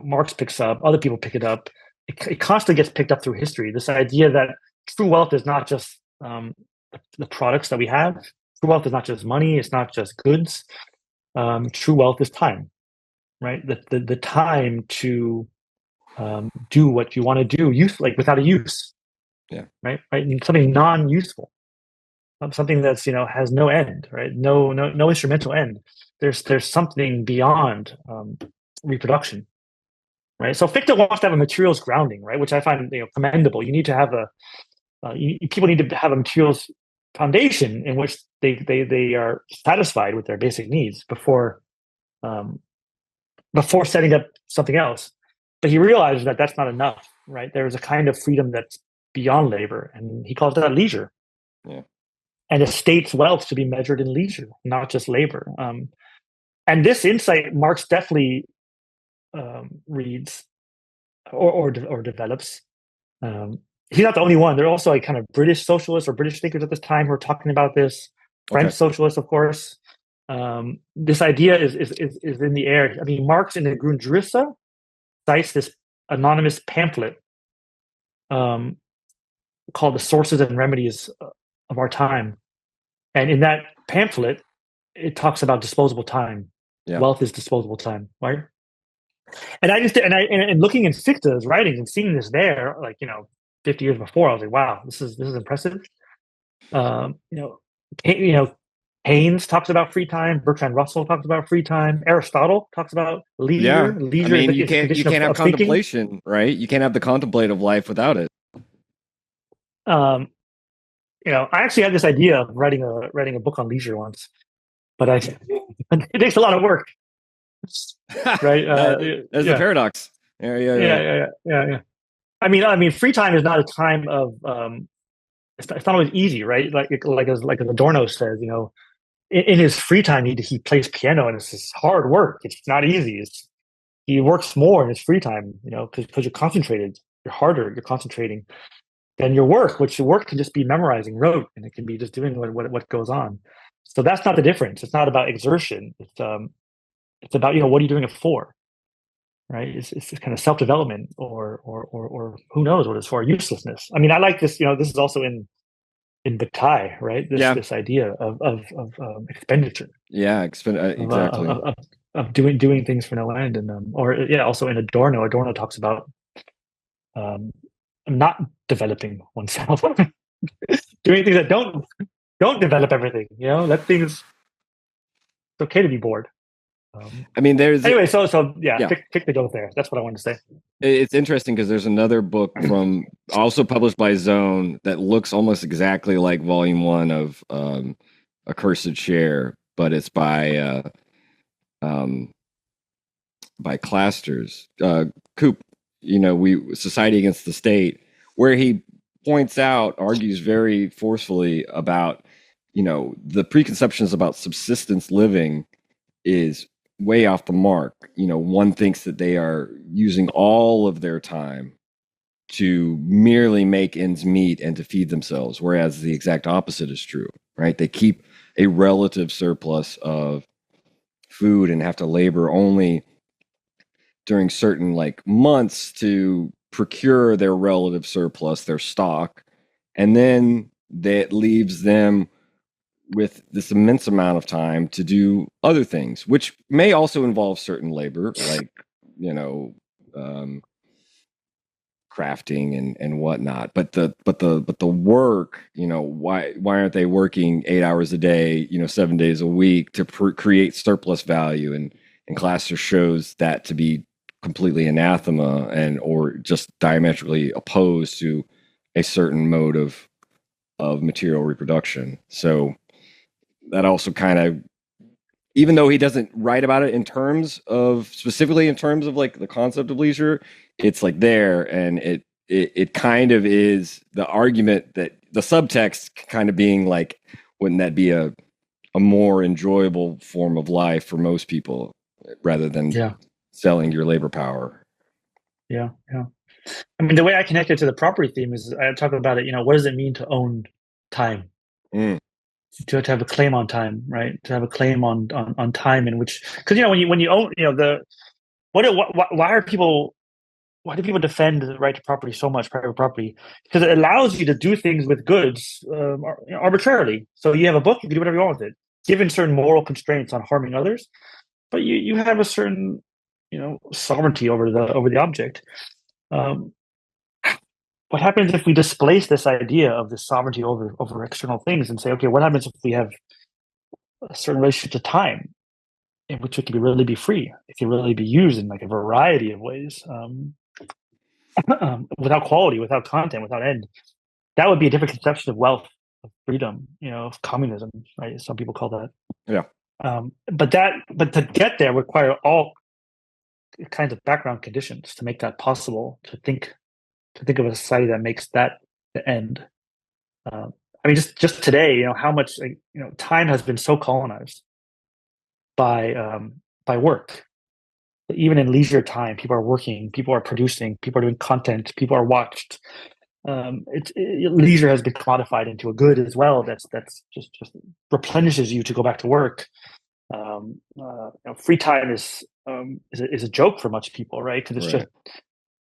Marx picks up. Other people pick it up. It constantly gets picked up through history. This idea that true wealth is not just the products that we have. True wealth is not just money. It's not just goods. True wealth is time, right? The time to do what you want to do, without a use. Yeah. Right. Something non-useful. Something that's has no end, right? No instrumental end. There's something beyond reproduction. Right, so Fichte wants to have a materials grounding, right, which I find commendable. You need to have people need to have a materials foundation in which they are satisfied with their basic needs before setting up something else. But he realizes that that's not enough, right? There is a kind of freedom that's beyond labor, and he calls that leisure. Yeah. And a state's wealth should be measured in leisure, not just labor. And this insight Marx definitely reads or develops. He's not the only one. There are also kind of British socialists or British thinkers at this time who are talking about this. French socialists, of course. This idea is in the air. I mean, Marx in the Grundrisse cites this anonymous pamphlet called "The Sources and Remedies of Our Time," and in that pamphlet, it talks about disposable time. Yeah. Wealth is disposable time, right? And I just and looking in Fichte's writings and seeing this there, 50 years before, I was like, wow, this is impressive. Keynes talks about free time. Bertrand Russell talks about free time. Aristotle talks about leisure. Yeah. Leisure. I mean, you can't have contemplation, thinking. Right? You can't have the contemplative life without it. I actually had this idea of writing a book on leisure once, but it takes a lot of work. Right, there's a paradox. Yeah. I mean, free time is not a time of. It's not always easy, right? Like as Adorno says, in his free time he plays piano, and it's hard work. It's not easy. He works more in his free time, because you're concentrated. You're harder. You're concentrating than your work, which your work can just be memorizing rote, and it can be just doing what goes on. So that's not the difference. It's not about exertion. It's about what are you doing it for, right? It's kind of self-development or who knows what it's for, uselessness. I mean, I like this. This is also in Bataille, right? This idea of expenditure. Yeah, exactly. Of doing things for no end, and also in Adorno. Adorno talks about not developing oneself, doing things that don't develop everything. Let things. It's okay to be bored. I mean, there's anyway. So yeah. Pick the goat there. That's what I wanted to say. It's interesting because there's another book from also published by Zone that looks almost exactly like Volume 1 of Accursed Share, but it's by Clasters. Coop, Society Against the State, where he argues very forcefully about, the preconceptions about subsistence living is way off the mark. One thinks that they are using all of their time to merely make ends meet and to feed themselves, whereas the exact opposite is true, right? They keep a relative surplus of food and have to labor only during certain months to procure their relative surplus, their stock, and then that leaves them with this immense amount of time to do other things, which may also involve certain labor, like crafting and whatnot. But the work, why aren't they working 8 hours a day, 7 days a week to create surplus value? And Glasser shows that to be completely anathema or just diametrically opposed to a certain mode of material reproduction. So that also kind of, even though he doesn't write about it specifically in terms of the concept of leisure, it's there, and it kind of is the argument that the subtext kind of being wouldn't that be a more enjoyable form of life for most people rather than selling your labor power? Yeah. I mean, the way I connect it to the property theme is I talk about it. What does it mean to own time? To have a claim on time, right? To have a claim on time in which, because when you own, why do people defend the right to property so much, private property? Because it allows you to do things with goods arbitrarily. So you have a book, you can do whatever you want with it, given certain moral constraints on harming others, but you have a certain sovereignty over the object. What happens if we displace this idea of this sovereignty over external things and say, okay, what happens if we have a certain relationship to time in which it can really be free? It can really be used in a variety of ways, without quality, without content, without end. That would be a different conception of wealth, of freedom, of communism, right? Some people call that. Yeah. But to get there require all kinds of background conditions to make that possible. To think of a society that makes that the end. I mean, just today, how much time has been so colonized by work. Even in leisure time, people are working, people are producing, people are doing content, people are watched. Leisure has been commodified into a good as well. That's just replenishes you to go back to work. Free time is a joke for much people, right? Because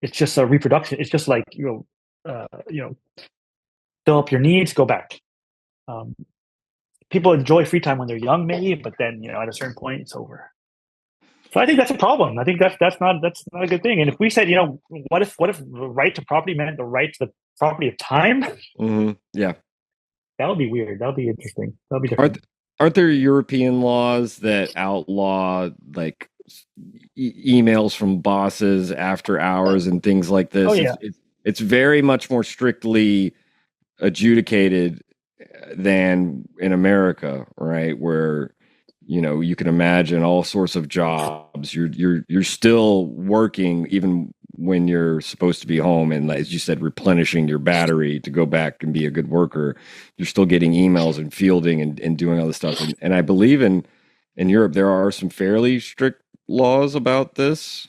it's just a reproduction. It's just fill up your needs, go back. People enjoy free time when they're young, maybe, but then at a certain point, it's over. So I think that's a problem. I think that's not a good thing. And if we said, what if the right to property meant the right to the property of time? Mm-hmm. Yeah, that would be weird. That would be interesting. That would be different. Aren't there European laws that outlaw emails from bosses after hours and things like this? Oh, yeah. It's very much more strictly adjudicated than in America, right? Where you can imagine all sorts of jobs. You're still working even when you're supposed to be home, and as you said, replenishing your battery to go back and be a good worker. You're still getting emails and fielding and doing all this stuff. And I believe in Europe there are some fairly strict laws about this.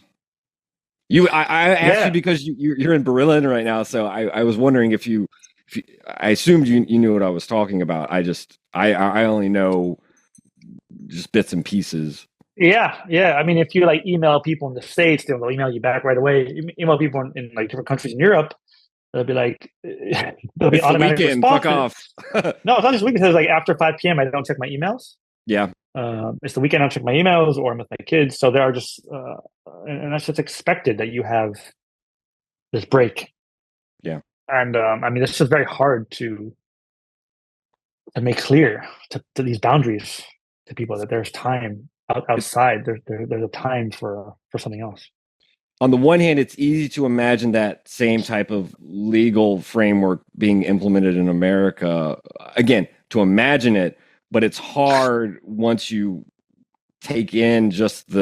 I asked you because you're in Berlin right now, so I was wondering if you I assumed you knew what I was talking about. I only know just bits and pieces. Yeah. I mean, if you email people in the States, they'll email you back right away. Email people in different countries in Europe, they'll be they'll be automatic weekend, response. Fuck off. No, it's not just weekend. It's after 5 p.m. I don't check my emails. Yeah. It's the weekend I don't check my emails, or I'm with my kids. So there are just and that's just expected that you have this break. Yeah. And I mean, it's just very hard to make clear to these boundaries to people that there's time outside. There's a time for something else. On the one hand, it's easy to imagine that same type of legal framework being implemented in America. Again, to imagine it, but it's hard once you take in just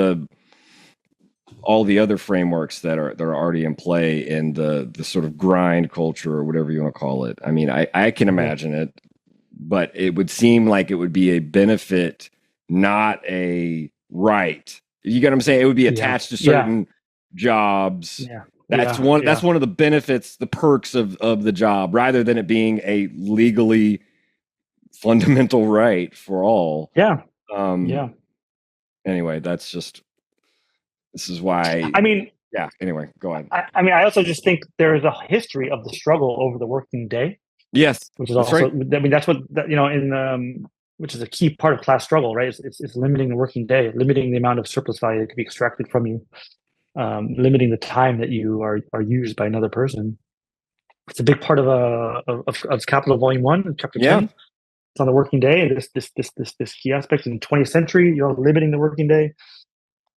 all the other frameworks that are already in play in the sort of grind culture or whatever you want to call it. I mean, I can imagine it, but it would seem like it would be a benefit, not a right. You get what I'm saying? It would be attached to certain jobs. That's one of the benefits, the perks of the job, rather than it being a legally fundamental right for all. Anyway, this is why. I mean, anyway, go ahead. I mean, I also just think there is a history of the struggle over the working day. Yes, which is also right. I mean, that's what in which is a key part of class struggle, right? It's limiting the working day, limiting the amount of surplus value that can be extracted from you, limiting the time that you are used by another person. It's a big part of Capital Volume 1, Chapter 10. It's on the working day. This key aspect in the 20th century, limiting the working day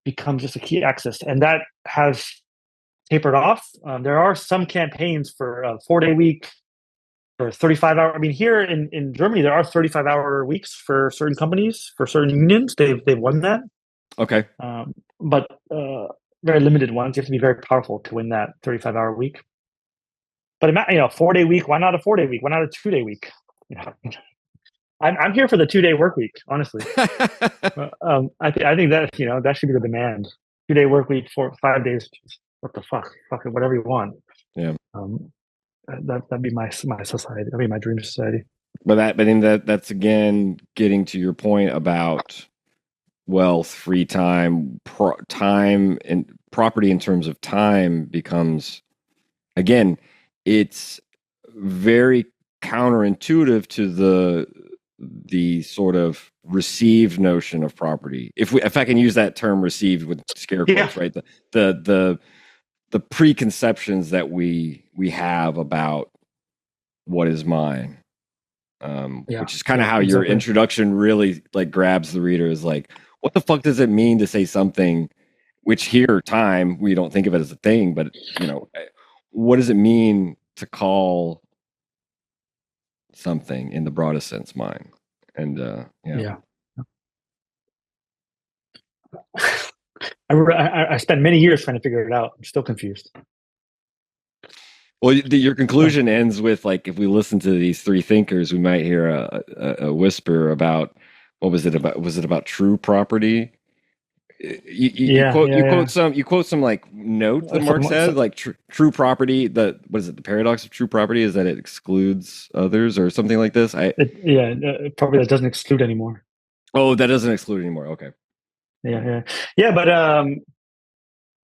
becomes just a key axis, and that has tapered off. There are some campaigns for a 4-day week, for 35-hour. I mean, here in Germany, there are 35-hour weeks for certain companies, for certain unions. They've won that. Okay. But very limited ones. You have to be very powerful to win that 35-hour week. But 4-day week. Why not a 4-day week? Why not a 2-day week? I'm here for the 2-day work week, honestly. I think that that should be the demand. 2-day work week for 5 days. What the fuck? Fuck it, whatever you want. Yeah. That'd be my society. That'd be my dream society. But that's again getting to your point about wealth, free time, time and property in terms of time becomes, again, it's very counterintuitive to the sort of received notion of property. If I can use that term, received with scare quotes, right? The preconceptions that we have about what is mine, which is kind of how your introduction really like grabs the reader, is like, what the fuck does it mean to say something, which here, time, we don't think of it as a thing, but what does it mean to call something in the broadest sense mine? And I spent many years trying to figure it out. I'm still confused. Well, your conclusion ends with, like, if we listen to these three thinkers, we might hear a whisper about, what was it about? Was it about true property? You quote some like note that Marx had, like true property. What is it? The paradox of true property is that it excludes others, or something like this. Property that doesn't exclude anymore. Oh, that doesn't exclude anymore. Okay. But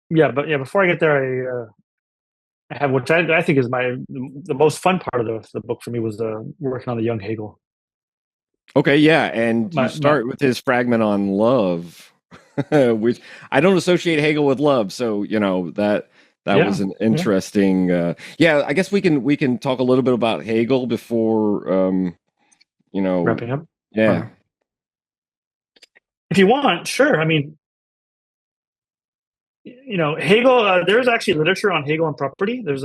before I get there, I have, which I think is the most fun part of the book for me, was working on the young Hegel. Okay, yeah, and you start with his fragment on love, which I don't associate Hegel with love, so that was an interesting. I guess we can talk a little bit about Hegel before wrapping up. Yeah, if you want, sure. I mean, Hegel. There's actually literature on Hegel and property. There's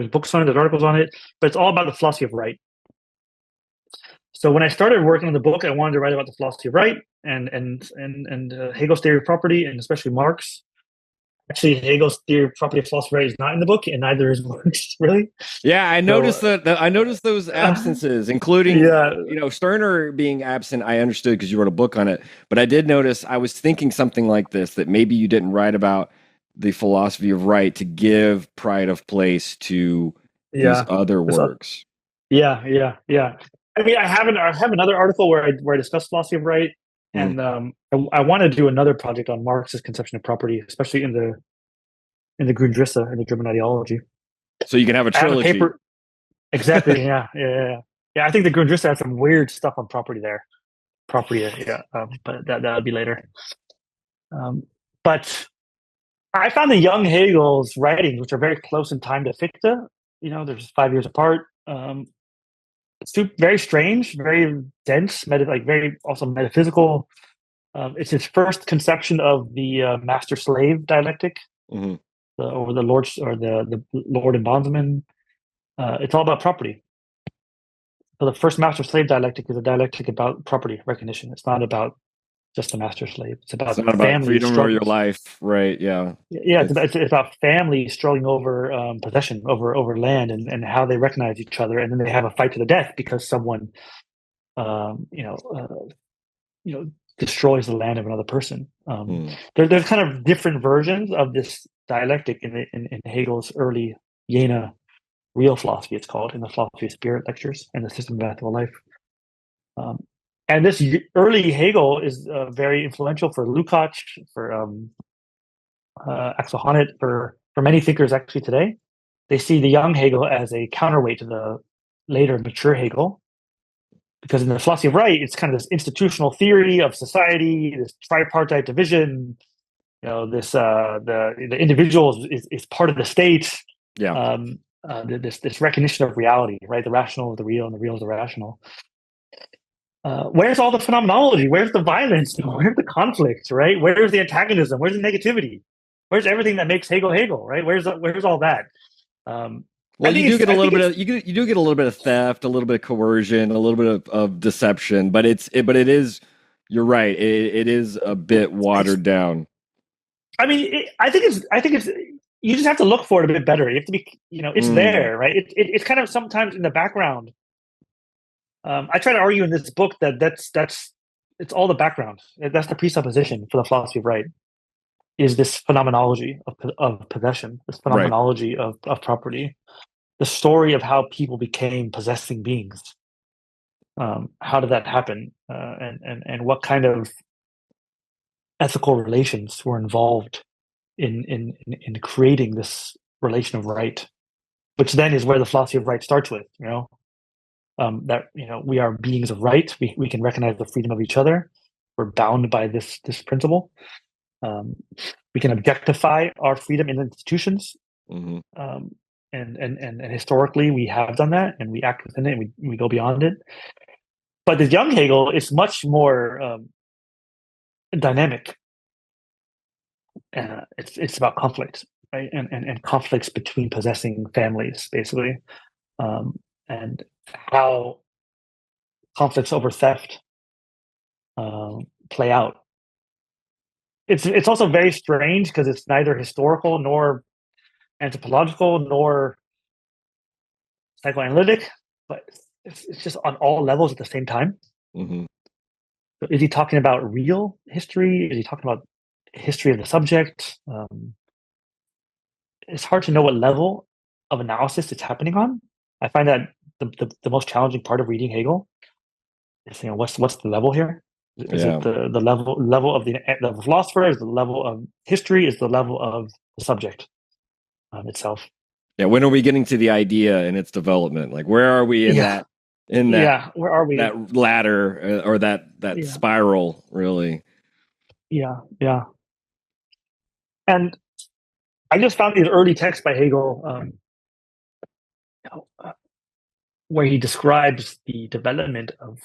books on it. There's articles on it, but it's all about the philosophy of right. So when I started working on the book, I wanted to write about the philosophy of right and Hegel's theory of property, and especially Marx. Actually, Hegel's theory of property of philosophy of right is not in the book, and neither is Marx, really. Yeah, I noticed that. I noticed those absences, including Stirner being absent. I understood because you wrote a book on it, but I did notice. I was thinking something like this, that maybe you didn't write about the philosophy of right to give pride of place to these other works. Yeah. I mean, I have another article where I discuss philosophy of right, and I want to do another project on Marx's conception of property, especially in the Grundrisse, in the German ideology. So you can have a trilogy. Exactly. Yeah. I think the Grundrisse has some weird stuff on property there. But that'll be later. But I found the young Hegel's writings, which are very close in time to Fichte. There's 5 years apart. It's very strange, very dense, very also metaphysical. It's his first conception of the master-slave dialectic, Mm-hmm. or the lord, or the lord and bondsman. It's all about property. So the first master-slave dialectic is a dialectic about property recognition. It's not about just the master-slave. It's about It's not about freedom or your life, right? Yeah. Yeah, it's about families struggling over possession, over land, and how they recognize each other, and then they have a fight to the death because someone, destroys the land of another person. There's kind of different versions of this dialectic in Hegel's early Jena real philosophy. It's called, in the Philosophy of Spirit lectures and the System of Ethical Life. And this early Hegel is very influential for Lukács, for Axel Honneth, for many thinkers actually today. They see the young Hegel as a counterweight to the later mature Hegel, because in the philosophy of right, it's kind of this institutional theory of society, this tripartite division. The individual is part of the state. Yeah. This recognition of reality, right? The rational of the real, and the real is the rational. Where's all the phenomenology? Where's the violence? Where's the conflict? Right? Where's the antagonism? Where's the negativity? Where's everything that makes Hegel Hegel? Right? Where's all that? Well, you do get a little bit of theft, a little bit of coercion, a little bit of deception, but it is. You're right. It is a bit watered down. I mean, I think it's. You just have to look for it a bit better. You have to be, it's there, right? It's kind of sometimes in the background. I try to argue in this book that's it's all the background. That's the presupposition for the philosophy of right, is this phenomenology of possession, this phenomenology of property, the story of how people became possessing beings. How did that happen? And what kind of ethical relations were involved in creating this relation of right, which then is where the philosophy of right starts with, that we are beings of right. We can recognize the freedom of each other. We're bound by this principle. We can objectify our freedom in institutions. Mm-hmm. And historically we have done that, and we act within it, and we go beyond it. But the young Hegel is much more dynamic. It's about conflict, right? And conflicts between possessing families, basically, and how conflicts over theft play out. It's also very strange because it's neither historical nor anthropological nor psychoanalytic, but it's just on all levels at the same time. Mm-hmm. So is he talking about real history? Is he talking about history of the subject? It's hard to know what level of analysis it's happening on. I find that the most challenging part of reading Hegel is, what's the level here? Is it the level of the philosopher? Is the level of history? Is the level of the subject itself? Yeah. When are we getting to the idea and its development? Like, where are we in that? Where are we? That ladder or that spiral, really? Yeah. And I just found these early texts by Hegel, where he describes the development of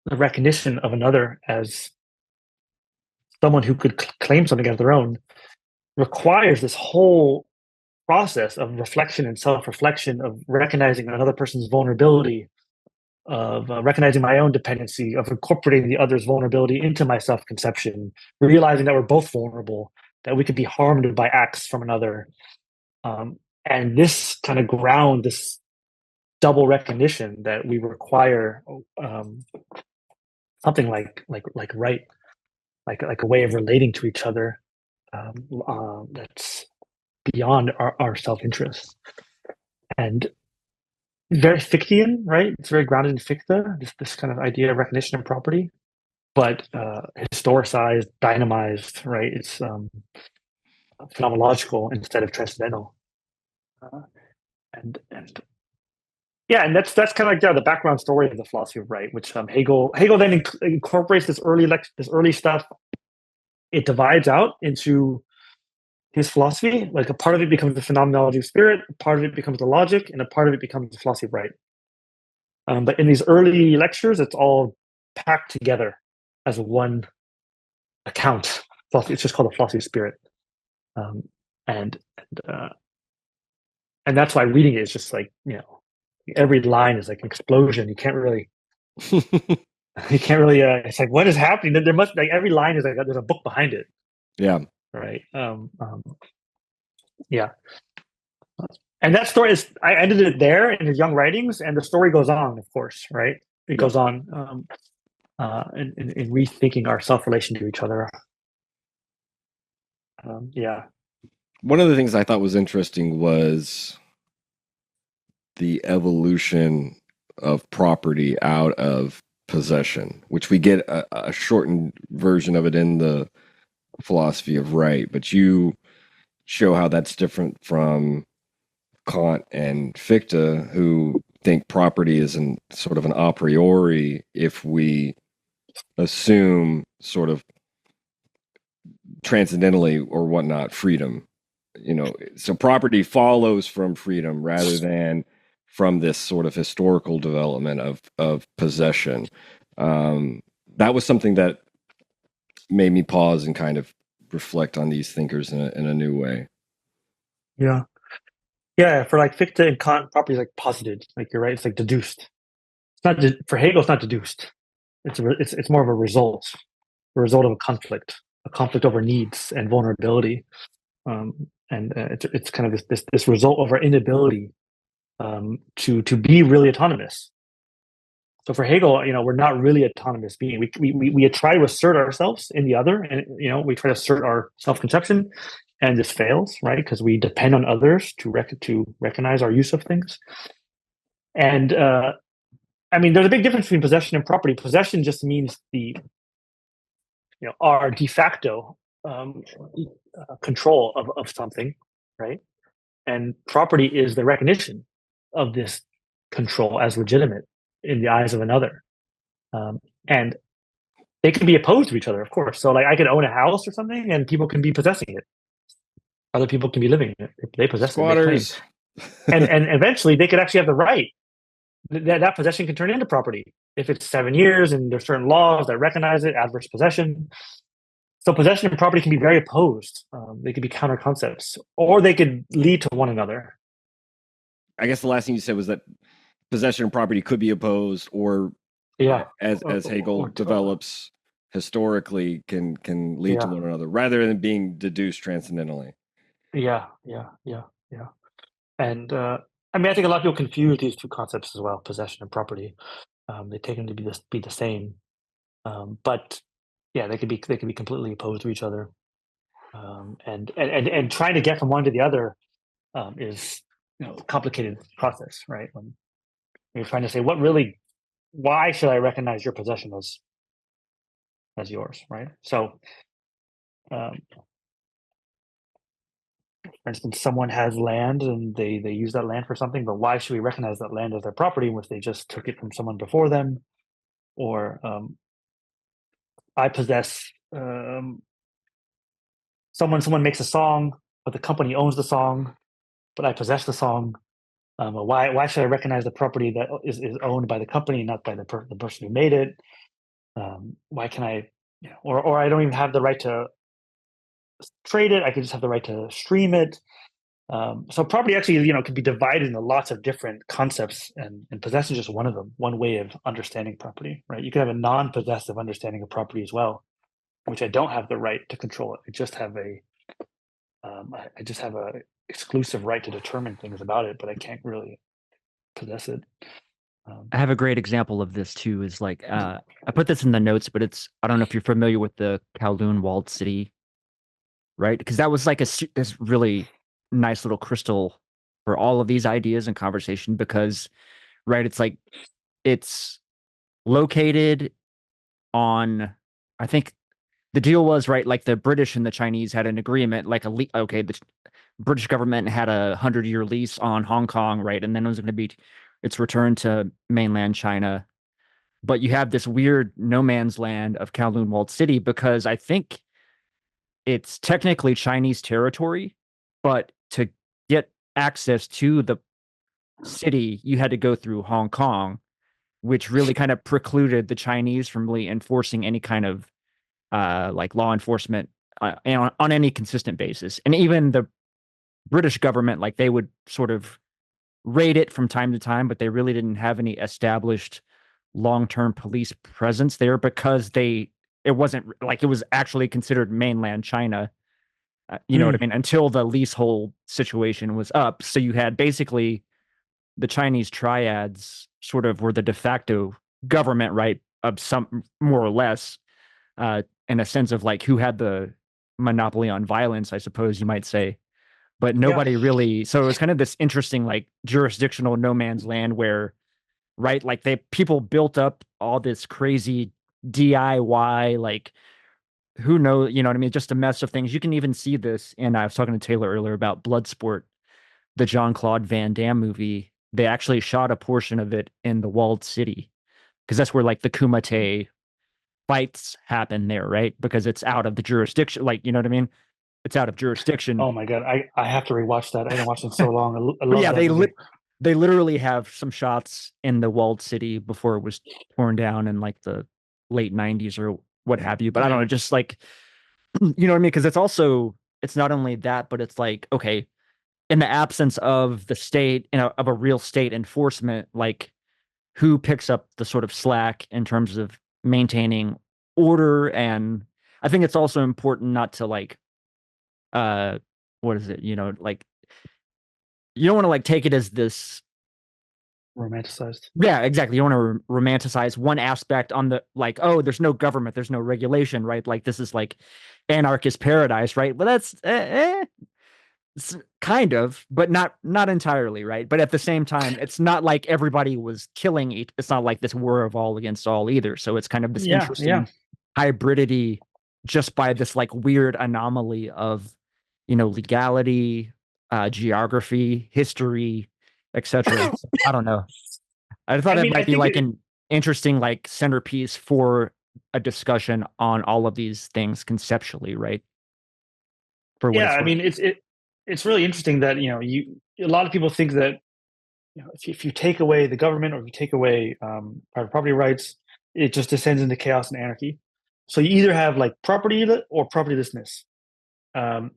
the recognition of another as someone who could claim something as their own, requires this whole process of reflection and self-reflection, of recognizing another person's vulnerability, of recognizing my own dependency, of incorporating the other's vulnerability into my self-conception, realizing that we're both vulnerable, that we could be harmed by acts from another. And this kind of ground, this double recognition that we require something like right, like a way of relating to each other that's beyond our self-interest. And very Fichtean, right? It's very grounded in Fichte, this kind of idea of recognition and property, but historicized, dynamized, right? It's phenomenological instead of transcendental. And that's kind of like the background story of the philosophy of right, which Hegel then incorporates this early stuff. It divides out into his philosophy. Like, a part of it becomes the phenomenology of spirit, a part of it becomes the logic, and a part of it becomes the philosophy of right. But in these early lectures, it's all packed together as one account. It's just called the philosophy of spirit, and that's why reading it is just like, every line is like an explosion. You can't really. It's like, what is happening? There must, like, every line is like there's a book behind it. Yeah. Right. Yeah. And that story is, I ended it there in his young writings, and the story goes on, of course, right? It goes on in rethinking our self-relation to each other. Yeah. One of the things I thought was interesting was the evolution of property out of possession, which we get a shortened version of it in the philosophy of right, but you show how that's different from Kant and Fichte, who think property is sort of an a priori if we assume sort of transcendentally or whatnot freedom. So property follows from freedom rather than from this sort of historical development of possession. That was something that made me pause and kind of reflect on these thinkers in a new way. Yeah. Yeah, for like Fichte and Kant, property is like posited. Like, you're right, it's like deduced. It's not for Hegel. It's not deduced. It's more of a result of a conflict over needs and vulnerability, and it's kind of this result of our inability to be really autonomous. So for Hegel, we're not really autonomous being. We try to assert ourselves in the other, and we try to assert our self-conception. And this fails, right? Because we depend on others to recognize our use of things. And there's a big difference between possession and property. Possession just means our de facto control of something, right? And property is the recognition of this control as legitimate in the eyes of another. And they can be opposed to each other, of course. So, like, I could own a house or something, and people can be possessing it. Other people can be living in it. They possess Squatters. And eventually they could actually have the right. That possession can turn into property if it's 7 years and there's certain laws that recognize it, adverse possession. So possession and property can be very opposed. They could be counter concepts, or they could lead to one another. I guess the last thing you said was that possession and property could be opposed, or as Hegel develops historically, can lead to one another rather than being deduced transcendentally. Yeah. And I think a lot of people confuse these two concepts as well, possession and property. They take them to be the same, but yeah, they could be completely opposed to each other. And trying to get from one to the other is a complicated process, right? When you're trying to say, why should I recognize your possession as yours, right? So, for instance, someone has land and they use that land for something, but why should we recognize that land as their property if they just took it from someone before them? Or I possess someone makes a song, but the company owns the song, but I possess the song. Why should I recognize the property that is owned by the company, not by the person who made it? Why can I, or I don't even have the right to trade it. I could just have the right to stream it. So property actually, can be divided into lots of different concepts, and possession is just one of them, one way of understanding property, right? You can have a non-possessive understanding of property as well, which I don't have the right to control it. I just have a exclusive right to determine things about it, but I can't really possess it. I have a great example of this too. Is like I put this in the notes, but I don't know if you're familiar with the Kowloon walled city, right? Because that was like this really nice little crystal for all of these ideas and conversation. Because, right, it's like it's located on, I think the deal was, right, like the British and the Chinese had an agreement, like the British government had 100-year lease on Hong Kong, right, and then it was going to be its return to mainland China. But you have this weird no man's land of Kowloon walled city, because I think it's technically Chinese territory, but to get access to the city, you had to go through Hong Kong, which really kind of precluded the Chinese from really enforcing any kind of like law enforcement on any consistent basis. And even the British government, like they would sort of raid it from time to time, but they really didn't have any established long-term police presence there because it wasn't like it was actually considered mainland China. You know what I mean? Until the leasehold situation was up. So you had basically the Chinese triads sort of were the de facto government, right? Of some more or less, in a sense of like who had the monopoly on violence, I suppose you might say. But nobody really, so it was kind of this interesting like jurisdictional no man's land where, right, like people built up all this crazy DIY, like who knows, you know what I mean, just a mess of things. You can even see this, and I was talking to Taylor earlier about Bloodsport, the Jean-Claude Van Damme movie. They actually shot a portion of it in the walled city because that's where like the Kumite fights happen there, right? Because it's out of the jurisdiction, like, you know what I mean? It's out of jurisdiction. Oh my God. I have to rewatch that. I haven't watched it in so long. I love yeah, that they literally have some shots in the walled city before it was torn down in like the late 90s or what have you. But I don't know, just like, you know what I mean? Because it's not only that, but it's like, okay, in the absence of the state, of a real state enforcement, like who picks up the sort of slack in terms of maintaining order? And I think it's also important not to like, what is it? Like you don't want to like take it as this romanticized. Yeah, exactly. You don't want to romanticize one aspect on the like, oh, there's no government, there's no regulation, right? Like this is like anarchist paradise, right? But that's kind of, but not entirely, right? But at the same time, it's not like everybody was killing each. It's not like this war of all against all either. So it's kind of this interesting hybridity just by this like weird anomaly of, legality, geography, history, etc. I don't know. I thought it might be like an interesting like centerpiece for a discussion on all of these things conceptually, right? It's really interesting that a lot of people think that if you take away the government or if you take away private property rights, it just descends into chaos and anarchy. So you either have like property or propertylessness, and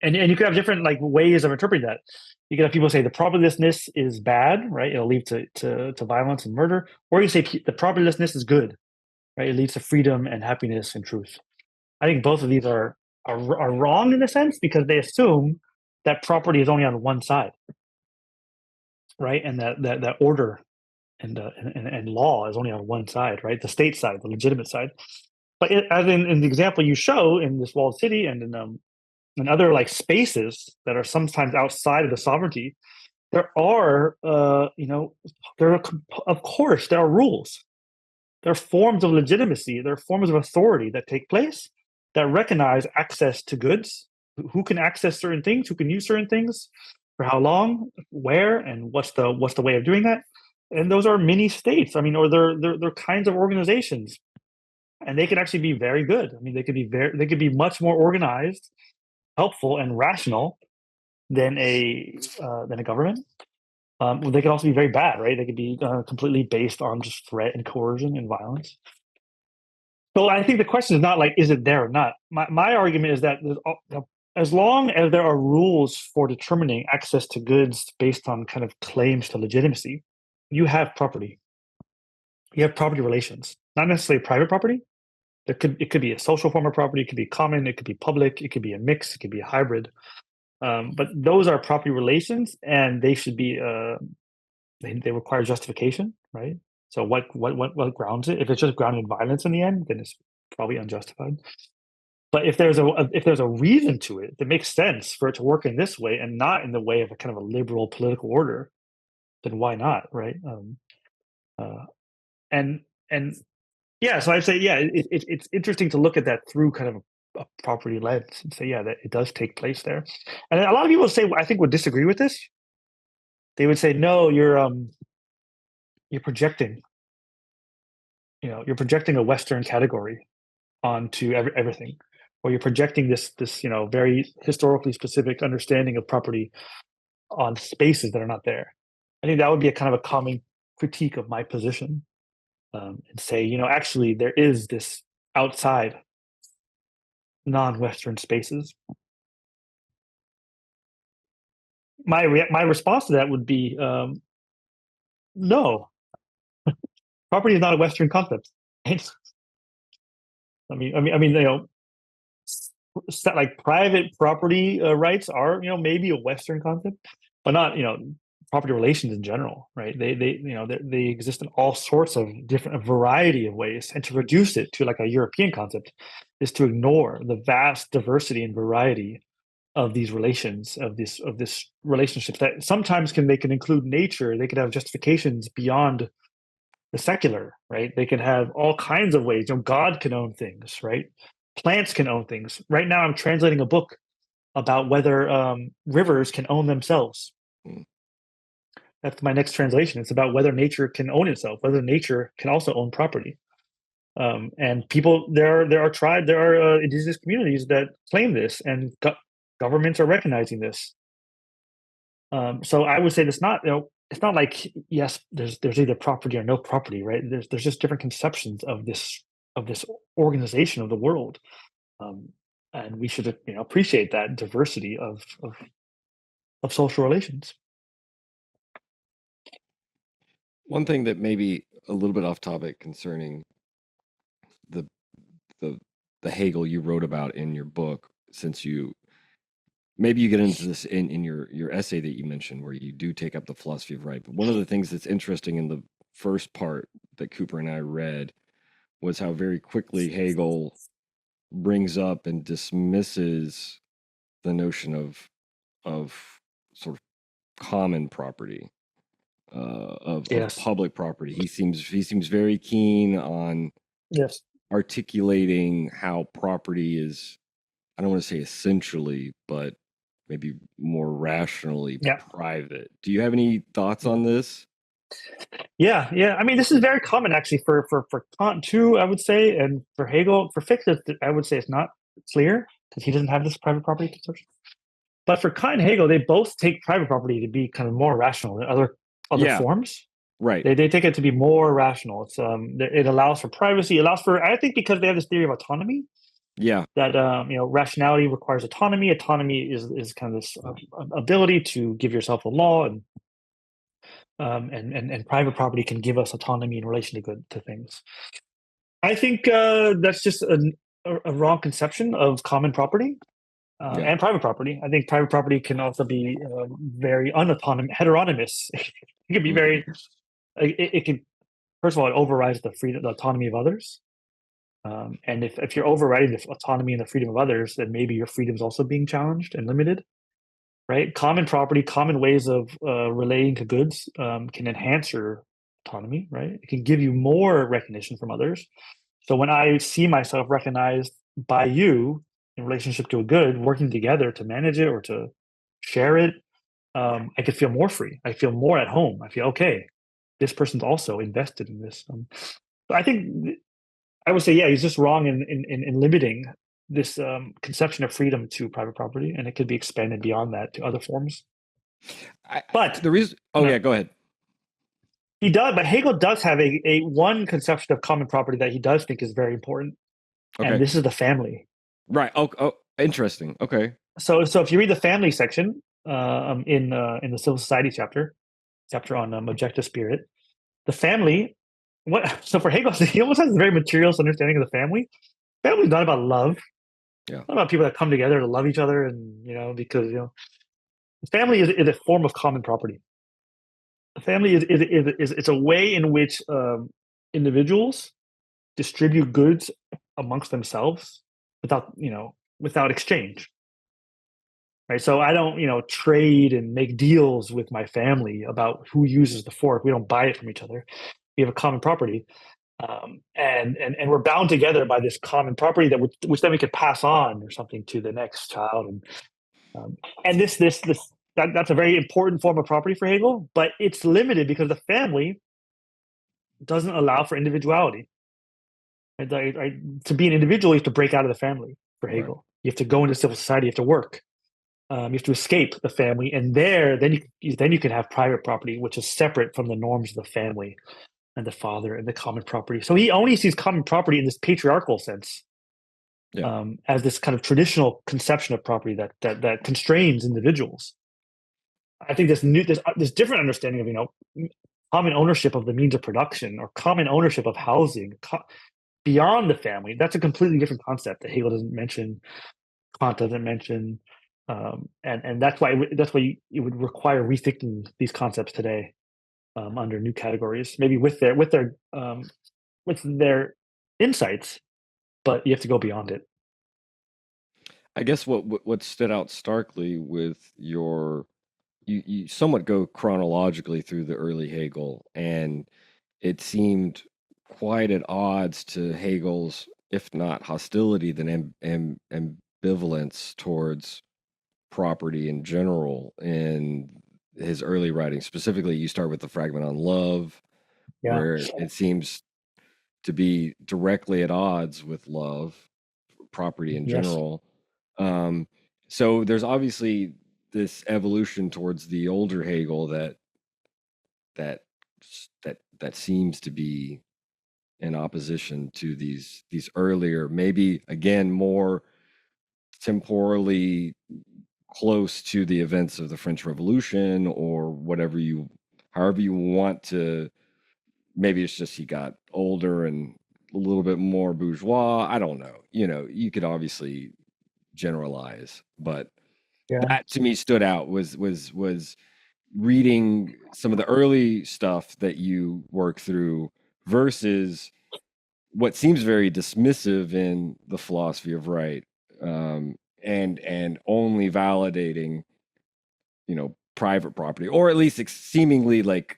you could have different like ways of interpreting that. You can have people say the propertylessness is bad, right? It'll lead to violence and murder, or you say the propertylessness is good, right? It leads to freedom and happiness and truth. I think both of these are wrong in a sense because they assume that property is only on one side, right? And that order and law is only on one side, right? The state side, the legitimate side. But as in the example you show in this walled city and in other like spaces that are sometimes outside of the sovereignty, there are of course there are rules. There are forms of legitimacy. There are forms of authority that take place that recognize access to goods, who can access certain things, who can use certain things, for how long, where, and what's the way of doing that. And those are mini states. I mean, or they're kinds of organizations, and they can actually be very good. I mean, they could be much more organized, helpful, and rational than a government. They can also be very bad, right? They could be completely based on just threat and coercion and violence. So I think the question is not like, is it there or not? My argument is that as long as there are rules for determining access to goods based on kind of claims to legitimacy, you have property. You have property relations, not necessarily private property. It could be a social form of property. It could be common. It could be public. It could be a mix. It could be a hybrid. But those are property relations, and they should be they require justification, right? So what grounds it? If it's just grounded in violence in the end, then it's probably unjustified. But if there's a reason to it that makes sense for it to work in this way and not in the way of a kind of a liberal political order, then why not, right? So I'd say it's interesting to look at that through kind of a property lens and say that it does take place there. And a lot of people would disagree with this. They would say, no, you're projecting. You're projecting a Western category onto everything, or you're projecting this very historically specific understanding of property on spaces that are not there. I think that would be a kind of a common critique of my position, and say, actually there is this outside non-Western spaces. My response to that would be, no, property is not a Western concept. I mean, like private property rights are, maybe a Western concept, but not, property relations in general, right? They exist in all sorts of different, a variety of ways, and to reduce it to like a European concept is to ignore the vast diversity and variety of these relations, of this relationships that sometimes they can include nature. They could have justifications beyond the secular, right? They can have all kinds of ways. God can own things, right? Plants can own things. Right now, I'm translating a book about whether rivers can own themselves. That's my next translation. It's about whether nature can own itself, whether nature can also own property. And people, there are indigenous communities that claim this, and governments are recognizing this. So I would say it's not like, yes, there's either property or no property, right? There's just different conceptions of this organization of the world, and we should appreciate that diversity of social relations. One thing that may be a little bit off topic concerning the Hegel you wrote about in your book, since maybe you get into this in your essay that you mentioned, where you do take up the philosophy of right. But one of the things that's interesting in the first part that Cooper and I read was how very quickly Hegel brings up and dismisses the notion of sort of common property, of public property. He seems very keen on articulating how property is, I don't want to say essentially, but maybe more rationally private. Do you have any thoughts on this? Yeah. I mean, this is very common actually for Kant too, I would say, and for Hegel. For Fichte, I would say it's not clear because he doesn't have this private property conception. But for Kant and Hegel, they both take private property to be kind of more rational than other forms. Right. They take it to be more rational. It's it allows for privacy. It allows for, I think, because they have this theory of autonomy. Yeah. That rationality requires autonomy. Autonomy is kind of this ability to give yourself a law, and private property can give us autonomy in relation to things. I think that's just a wrong conception of common property and private property. I think private property can also be very heteronymous. It can be very. It can, first of all, it overrides the autonomy of others. And if you're overriding the autonomy and the freedom of others, then maybe your freedom is also being challenged and limited, right? Common property, common ways of relating to goods can enhance your autonomy, right? It can give you more recognition from others. So when I see myself recognized by you in relationship to a good, working together to manage it or to share it, I could feel more free. I feel more at home. I feel, okay, this person's also invested in this. So I think I would say, he's just wrong in limiting this conception of freedom to private property, and it could be expanded beyond that to other forms. But the reason, go ahead. He does, but Hegel does have a one conception of common property that he does think is very important, and this is the family. Right. Oh, interesting. Okay. So if you read the family section in the civil society chapter on objective spirit, the family. So for Hegel, he almost has a very materialist understanding of the family. Family is not about love. Yeah. It's not about people that come together to love each other, and because family is a form of common property. The family is it's a way in which individuals distribute goods amongst themselves without exchange. Right. So I don't trade and make deals with my family about who uses the fork. We don't buy it from each other. We have a common property, and we're bound together by this common property which then we could pass on or something to the next child, and that's a very important form of property for Hegel, but it's limited because the family doesn't allow for individuality. To be an individual, you have to break out of the family for Hegel. Right. You have to go into civil society. You have to work. You have to escape the family, and then you can have private property, which is separate from the norms of the family and the father and the common property. So he only sees common property in this patriarchal sense, as this kind of traditional conception of property that constrains individuals. I think this different understanding of common ownership of the means of production or common ownership of housing beyond the family. That's a completely different concept that Hegel doesn't mention, Kant doesn't mention. And that's why it would require rethinking these concepts today under new categories, maybe with their insights, but you have to go beyond it. I guess what stood out starkly with you somewhat go chronologically through the early Hegel, and it seemed quite at odds to Hegel's, if not hostility, then ambivalence towards property in general in his early writing. Specifically, you start with the fragment on love, where it seems to be directly at odds with love, property in general. So there's obviously this evolution towards the older Hegel that seems to be in opposition to these earlier, maybe again more temporally close to the events of the French Revolution, or however you want to. Maybe it's just he got older and a little bit more bourgeois. I don't know. You could obviously generalize, but that to me stood out was reading some of the early stuff that you work through versus what seems very dismissive in the philosophy of right, and only validating private property, or at least seemingly like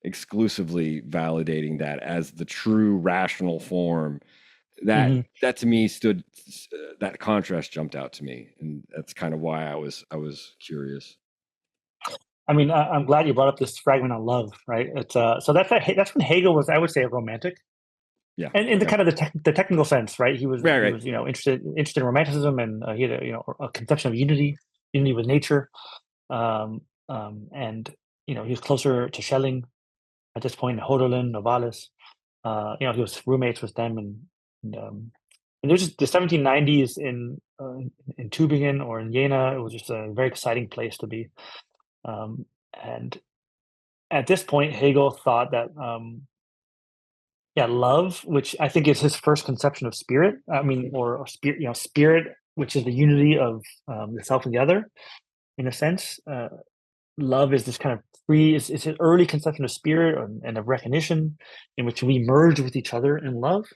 exclusively validating that as the true rational form. That to me that contrast jumped out to me, and that's kind of why I was curious. I mean, I'm glad you brought up this fragment on love, right? It's so that's when Hegel was, I would say, a romantic. Yeah, and in the kind of the technical sense, right? He was, right. He was interested in romanticism, and he had a conception of unity with nature, and he was closer to Schelling at this point, Hölderlin, Novalis. He was roommates with them, and it was just the 1790s in Tübingen or in Jena. It was just a very exciting place to be, and at this point, Hegel thought that. Love, which I think is his first conception of spirit. I mean, or spirit, spirit, which is the unity of the self and the other, in a sense. Love is this kind of it's his early conception of spirit and of recognition, in which we merge with each other in love.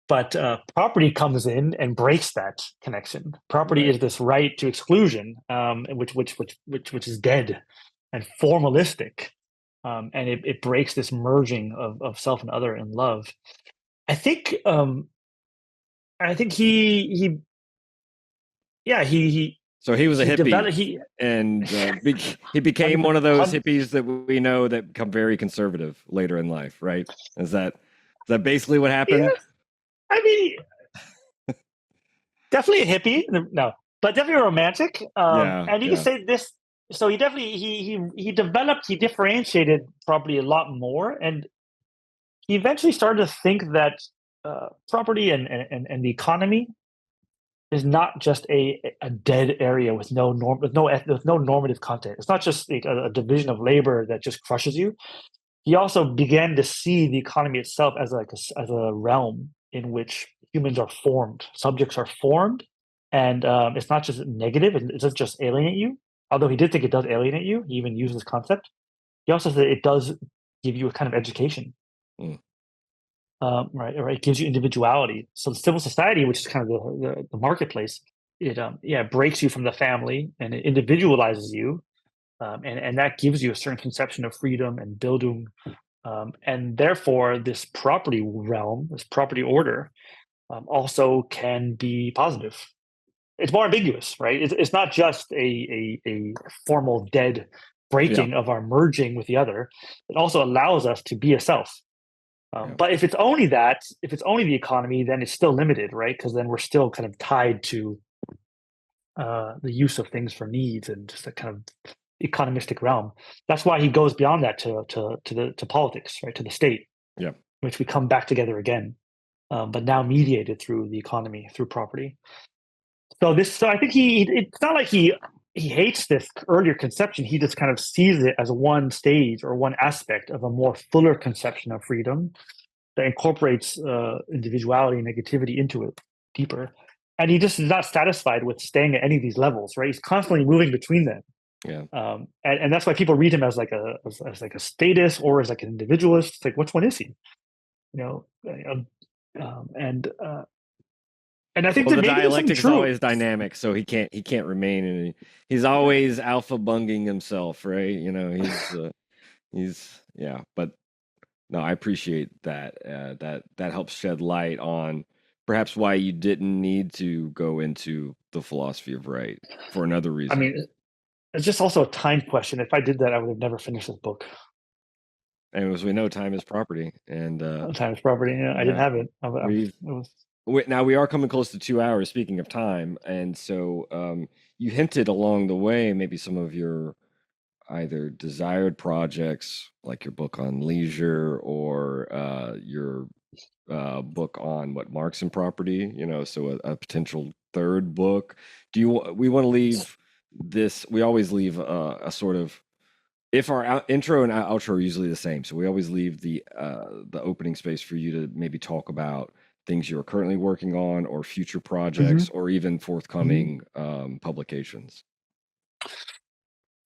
But property comes in and breaks that connection. Property is this right to exclusion, which is dead and formalistic. And it breaks this merging of self and other in love. I think he So he was a hippie, and he became one of those hippies that we know that become very conservative later in life, right? Is that basically what happened? Yeah. I mean, definitely a hippie, no, but definitely a romantic. And you can say this. So he definitely he differentiated property a lot more, and he eventually started to think that property and the economy is not just a dead area with no normative content. It's not just a division of labor that just crushes you. He also began to see the economy itself as as a realm in which humans are formed, subjects are formed, and it's not just negative. It doesn't just alienate you. Although he did think it does alienate you, he even used this concept. He also said it does give you a kind of education, right? It gives you individuality. So the civil society, which is kind of the marketplace, it breaks you from the family and it individualizes you, and that gives you a certain conception of freedom and Bildung, and therefore this property realm, this property order, also can be positive. It's more ambiguous, right? It's not just a formal dead breaking of our merging with the other. It also allows us to be a self. But if it's only that, if it's only the economy, then it's still limited, right? Because then we're still kind of tied to the use of things for needs and just a kind of economistic realm. That's why he goes beyond that to politics, right, to the state, which we come back together again, but now mediated through the economy, through property. So I think it's not like he hates this earlier conception. He just kind of sees it as one stage or one aspect of a more fuller conception of freedom that incorporates individuality and negativity into it deeper. And he just is not satisfied with staying at any of these levels, right? He's constantly moving between them. Yeah. And that's why people read him as like a statist or as like an individualist. It's like, which one is he? And I think the dialectic is always dynamic, so he can't remain, and he's always alpha bunging himself, right? He's but no, I appreciate that. That helps shed light on perhaps why you didn't need to go into the philosophy of right for another reason. I mean, it's just also a time question. If I did that, I would have never finished this book. And as we know, time is property, and time is property. Yeah, I didn't have it. Now we are coming close to 2 hours. Speaking of time, and so you hinted along the way maybe some of your either desired projects, like your book on leisure, or your book on Marx and property. So a potential third book. We want to leave this? We always leave a sort of. If our intro and outro are usually the same, so we always leave the opening space for you to maybe talk about things you're currently working on, or future projects, or even forthcoming publications.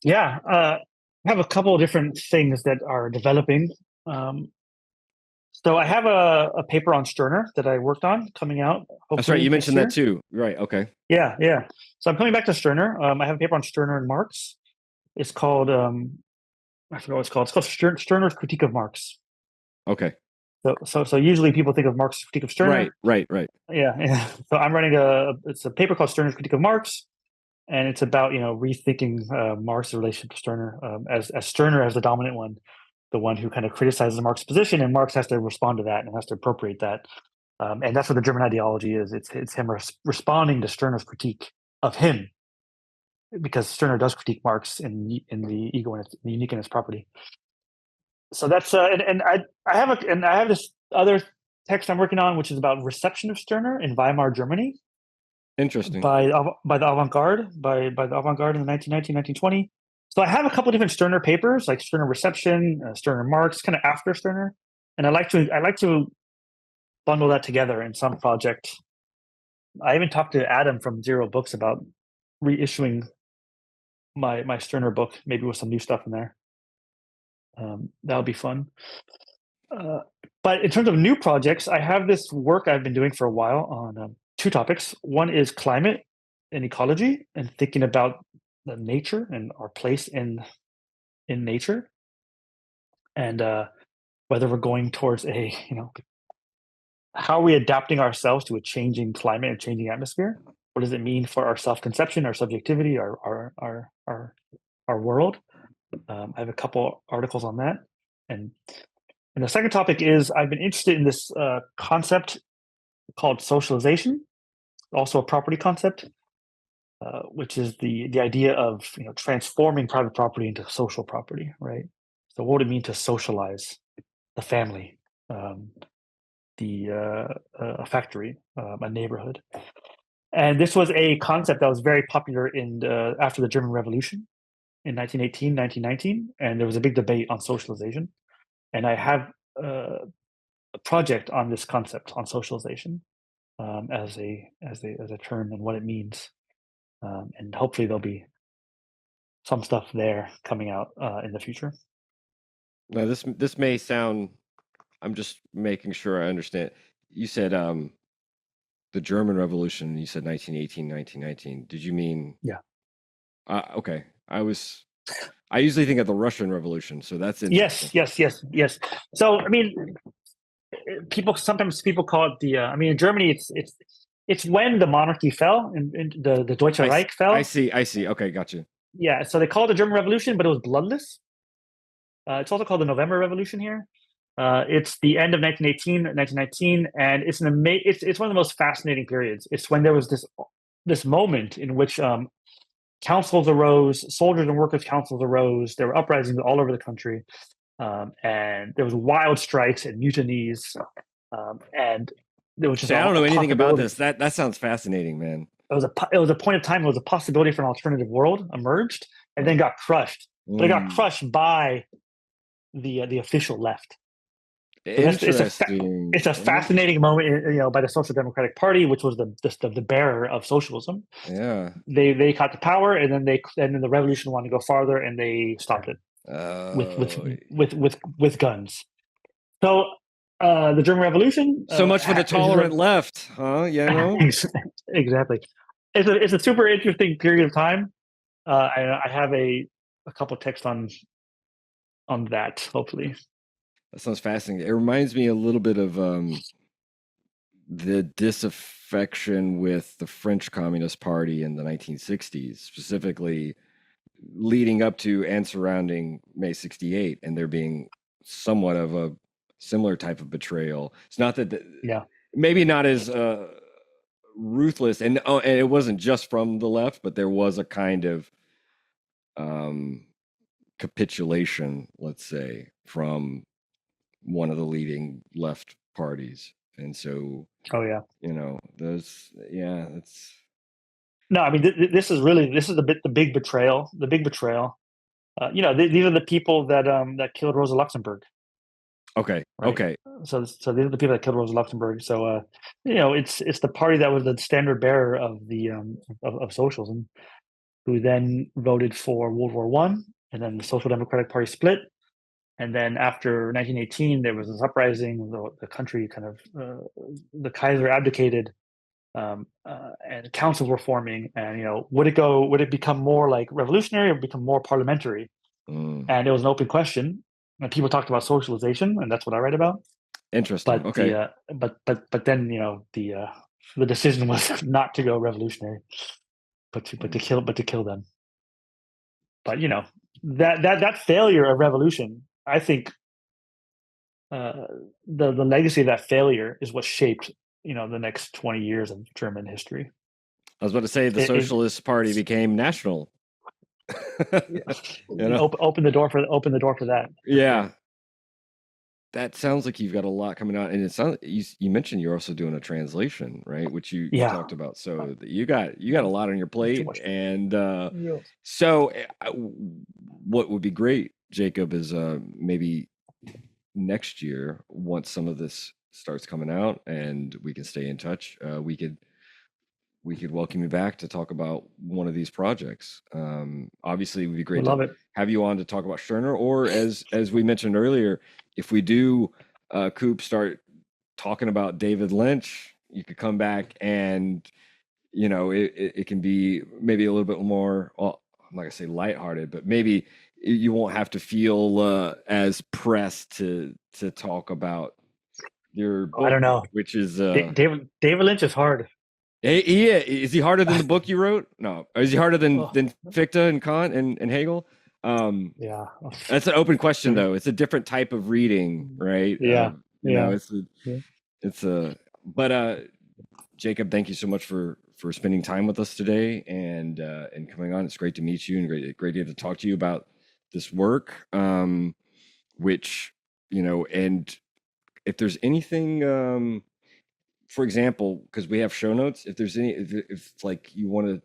Yeah, I have a couple of different things that are developing. So I have a paper on Stirner that I worked on coming out. That's right. You mentioned that too. Right. Okay. Yeah. So I'm coming back to Stirner. I have a paper on Stirner and Marx. It's called I forgot what it's called. It's called Stirner's Critique of Marx. Okay. So usually people think of Marx's critique of Stirner. Right. Yeah. So I'm writing it's a paper called Stirner's Critique of Marx, and it's about rethinking Marx's relationship to Stirner as Stirner as the dominant one, the one who kind of criticizes Marx's position, and Marx has to respond to that and has to appropriate that. And that's what the German ideology is. It's him responding to Stirner's critique of him, because Stirner does critique Marx in the ego and the unique in its property. So that's and I have this other text I'm working on, which is about reception of Stirner in Weimar, Germany. Interesting. By the avant-garde, by the avant-garde in the 1919, 1920. So I have a couple different Stirner papers, like Stirner reception, Stirner Marx, kind of after Stirner, and I like to bundle that together in some project. I even talked to Adam from Zero Books about reissuing my Stirner book, maybe with some new stuff in there. That would be fun. But in terms of new projects, I have this work I've been doing for a while on two topics. One is climate and ecology, and thinking about the nature and our place in nature, and whether we're going towards how are we adapting ourselves to a changing climate and changing atmosphere? What does it mean for our self-conception, our subjectivity, our world? I have a couple articles on that, and the second topic is I've been interested in this concept called socialization, also a property concept, which is the idea of transforming private property into social property, right? So what would it mean to socialize the family, a factory, a neighborhood? And this was a concept that was very popular after the German Revolution in 1918, 1919, and there was a big debate on socialization. And I have a project on this concept on socialization as a term and what it means, and hopefully there'll be some stuff there coming out in the future. Now this may sound. I'm just making sure I understand. You said the German Revolution. You said 1918, 1919. Did you mean? Yeah. Okay. I usually think of the Russian Revolution, so that's interesting. Yes. So I mean, sometimes people call it the. I mean, in Germany, it's when the monarchy fell and the Deutsche Reich fell. I see. Okay, gotcha. Yeah, so they call it the German Revolution, but it was bloodless. It's also called the November Revolution here. It's the end of 1918, 1919, and it's one of the most fascinating periods. It's when there was this moment in which councils arose, soldiers and workers' councils arose. There were uprisings all over the country, and there was wild strikes and mutinies, and there was just. I don't know anything about this. That sounds fascinating, man. It was a point of time. It was a possibility for an alternative world emerged, and then got crushed. But it got crushed by the official left. Interesting. It's a fascinating moment, by the Social Democratic Party, which was the bearer of socialism. Yeah, they got the power, and then the revolution wanted to go farther, and they stopped it with guns. So the German Revolution. So much for the tolerant left, huh? Exactly. It's a super interesting period of time. I have a couple texts on that. Hopefully. That sounds fascinating. It reminds me a little bit of the disaffection with the French Communist Party in the 1960s, specifically leading up to and surrounding May 68, and there being somewhat of a similar type of betrayal. It's not that, maybe not as ruthless, and it wasn't just from the left, but there was a kind of capitulation, let's say, from one of the leading left parties. And so it's no, I mean, this is the big betrayal. The big betrayal. These are the people that killed Rosa Luxemburg. Okay. Right? Okay. So these are the people that killed Rosa Luxemburg. So it's the party that was the standard bearer of the of socialism, who then voted for World War One, and then the Social Democratic Party split. And then after 1918, there was this uprising. The country kind of the Kaiser abdicated, and councils were forming. And would it become more like revolutionary or become more parliamentary? And it was an open question. And people talked about socialization, and that's what I read about. Interesting. But okay. But then the decision was not to go revolutionary, but to kill them. But that failure of revolution, I think, the legacy of that failure is what shaped the next 20 years of German history. I was about to say the Socialist Party became national. Open the door for that. Yeah, that sounds like you've got a lot coming out, and it sounds you mentioned you're also doing a translation, right? Which you talked about. So you got a lot on your plate, and so what would be great, Jacob, is maybe next year, once some of this starts coming out and we can stay in touch, we could welcome you back to talk about one of these projects. Obviously, it would be great to have you on to talk about Stirner, or as we mentioned earlier, if we do Coop start talking about David Lynch, you could come back and it can be maybe a little bit more, I'm not gonna say lighthearted, but maybe you won't have to feel as pressed to talk about your book, I don't know, which is David Lynch is hard. Is he harder than the book you wrote? No. Is he harder than Fichte and Kant and Hegel? Yeah. That's an open question, though. It's a different type of reading, right? Yeah. But Jacob, thank you so much for spending time with us today and coming on. It's great to meet you and great to talk to you about this work, which, and if there's anything, for example, because we have show notes, if there's if like you want to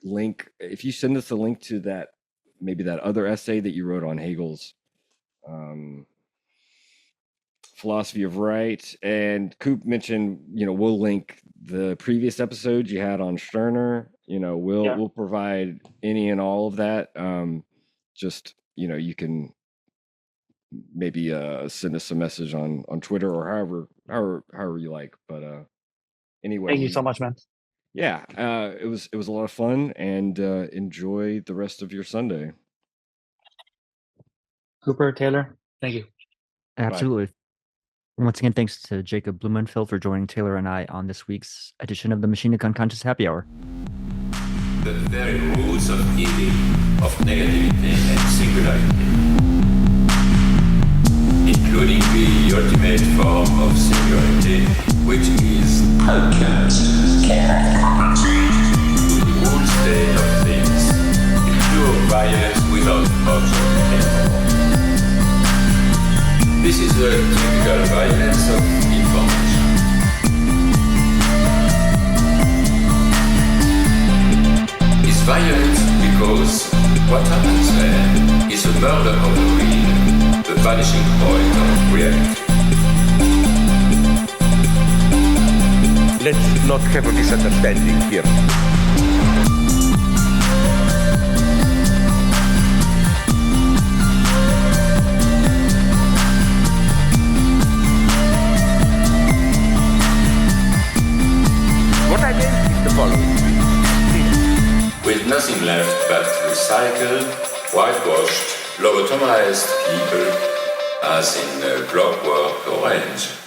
link, if you send us a link to that, maybe that other essay that you wrote on Hegel's philosophy of right, and Coop mentioned, we'll link the previous episodes you had on Stirner. We'll provide any and all of that. Just you can maybe send us a message on Twitter or however you like. But anyway, thank you so much, man. Yeah, it was a lot of fun, and enjoy the rest of your Sunday. Cooper, Taylor, thank you. Absolutely. Bye. Once again, thanks to Jacob Blumenfeld for joining Taylor and I on this week's edition of the Machine of Unconscious Happy Hour. The very rules of evil, of negativity and singularity, including the ultimate form of singularity, which is unconscious. vanishing point of reality. Let's not have a misunderstanding here. What I meant is the following. With nothing left but recycled, whitewashed, lobotomized people, as in Clockwork Orange.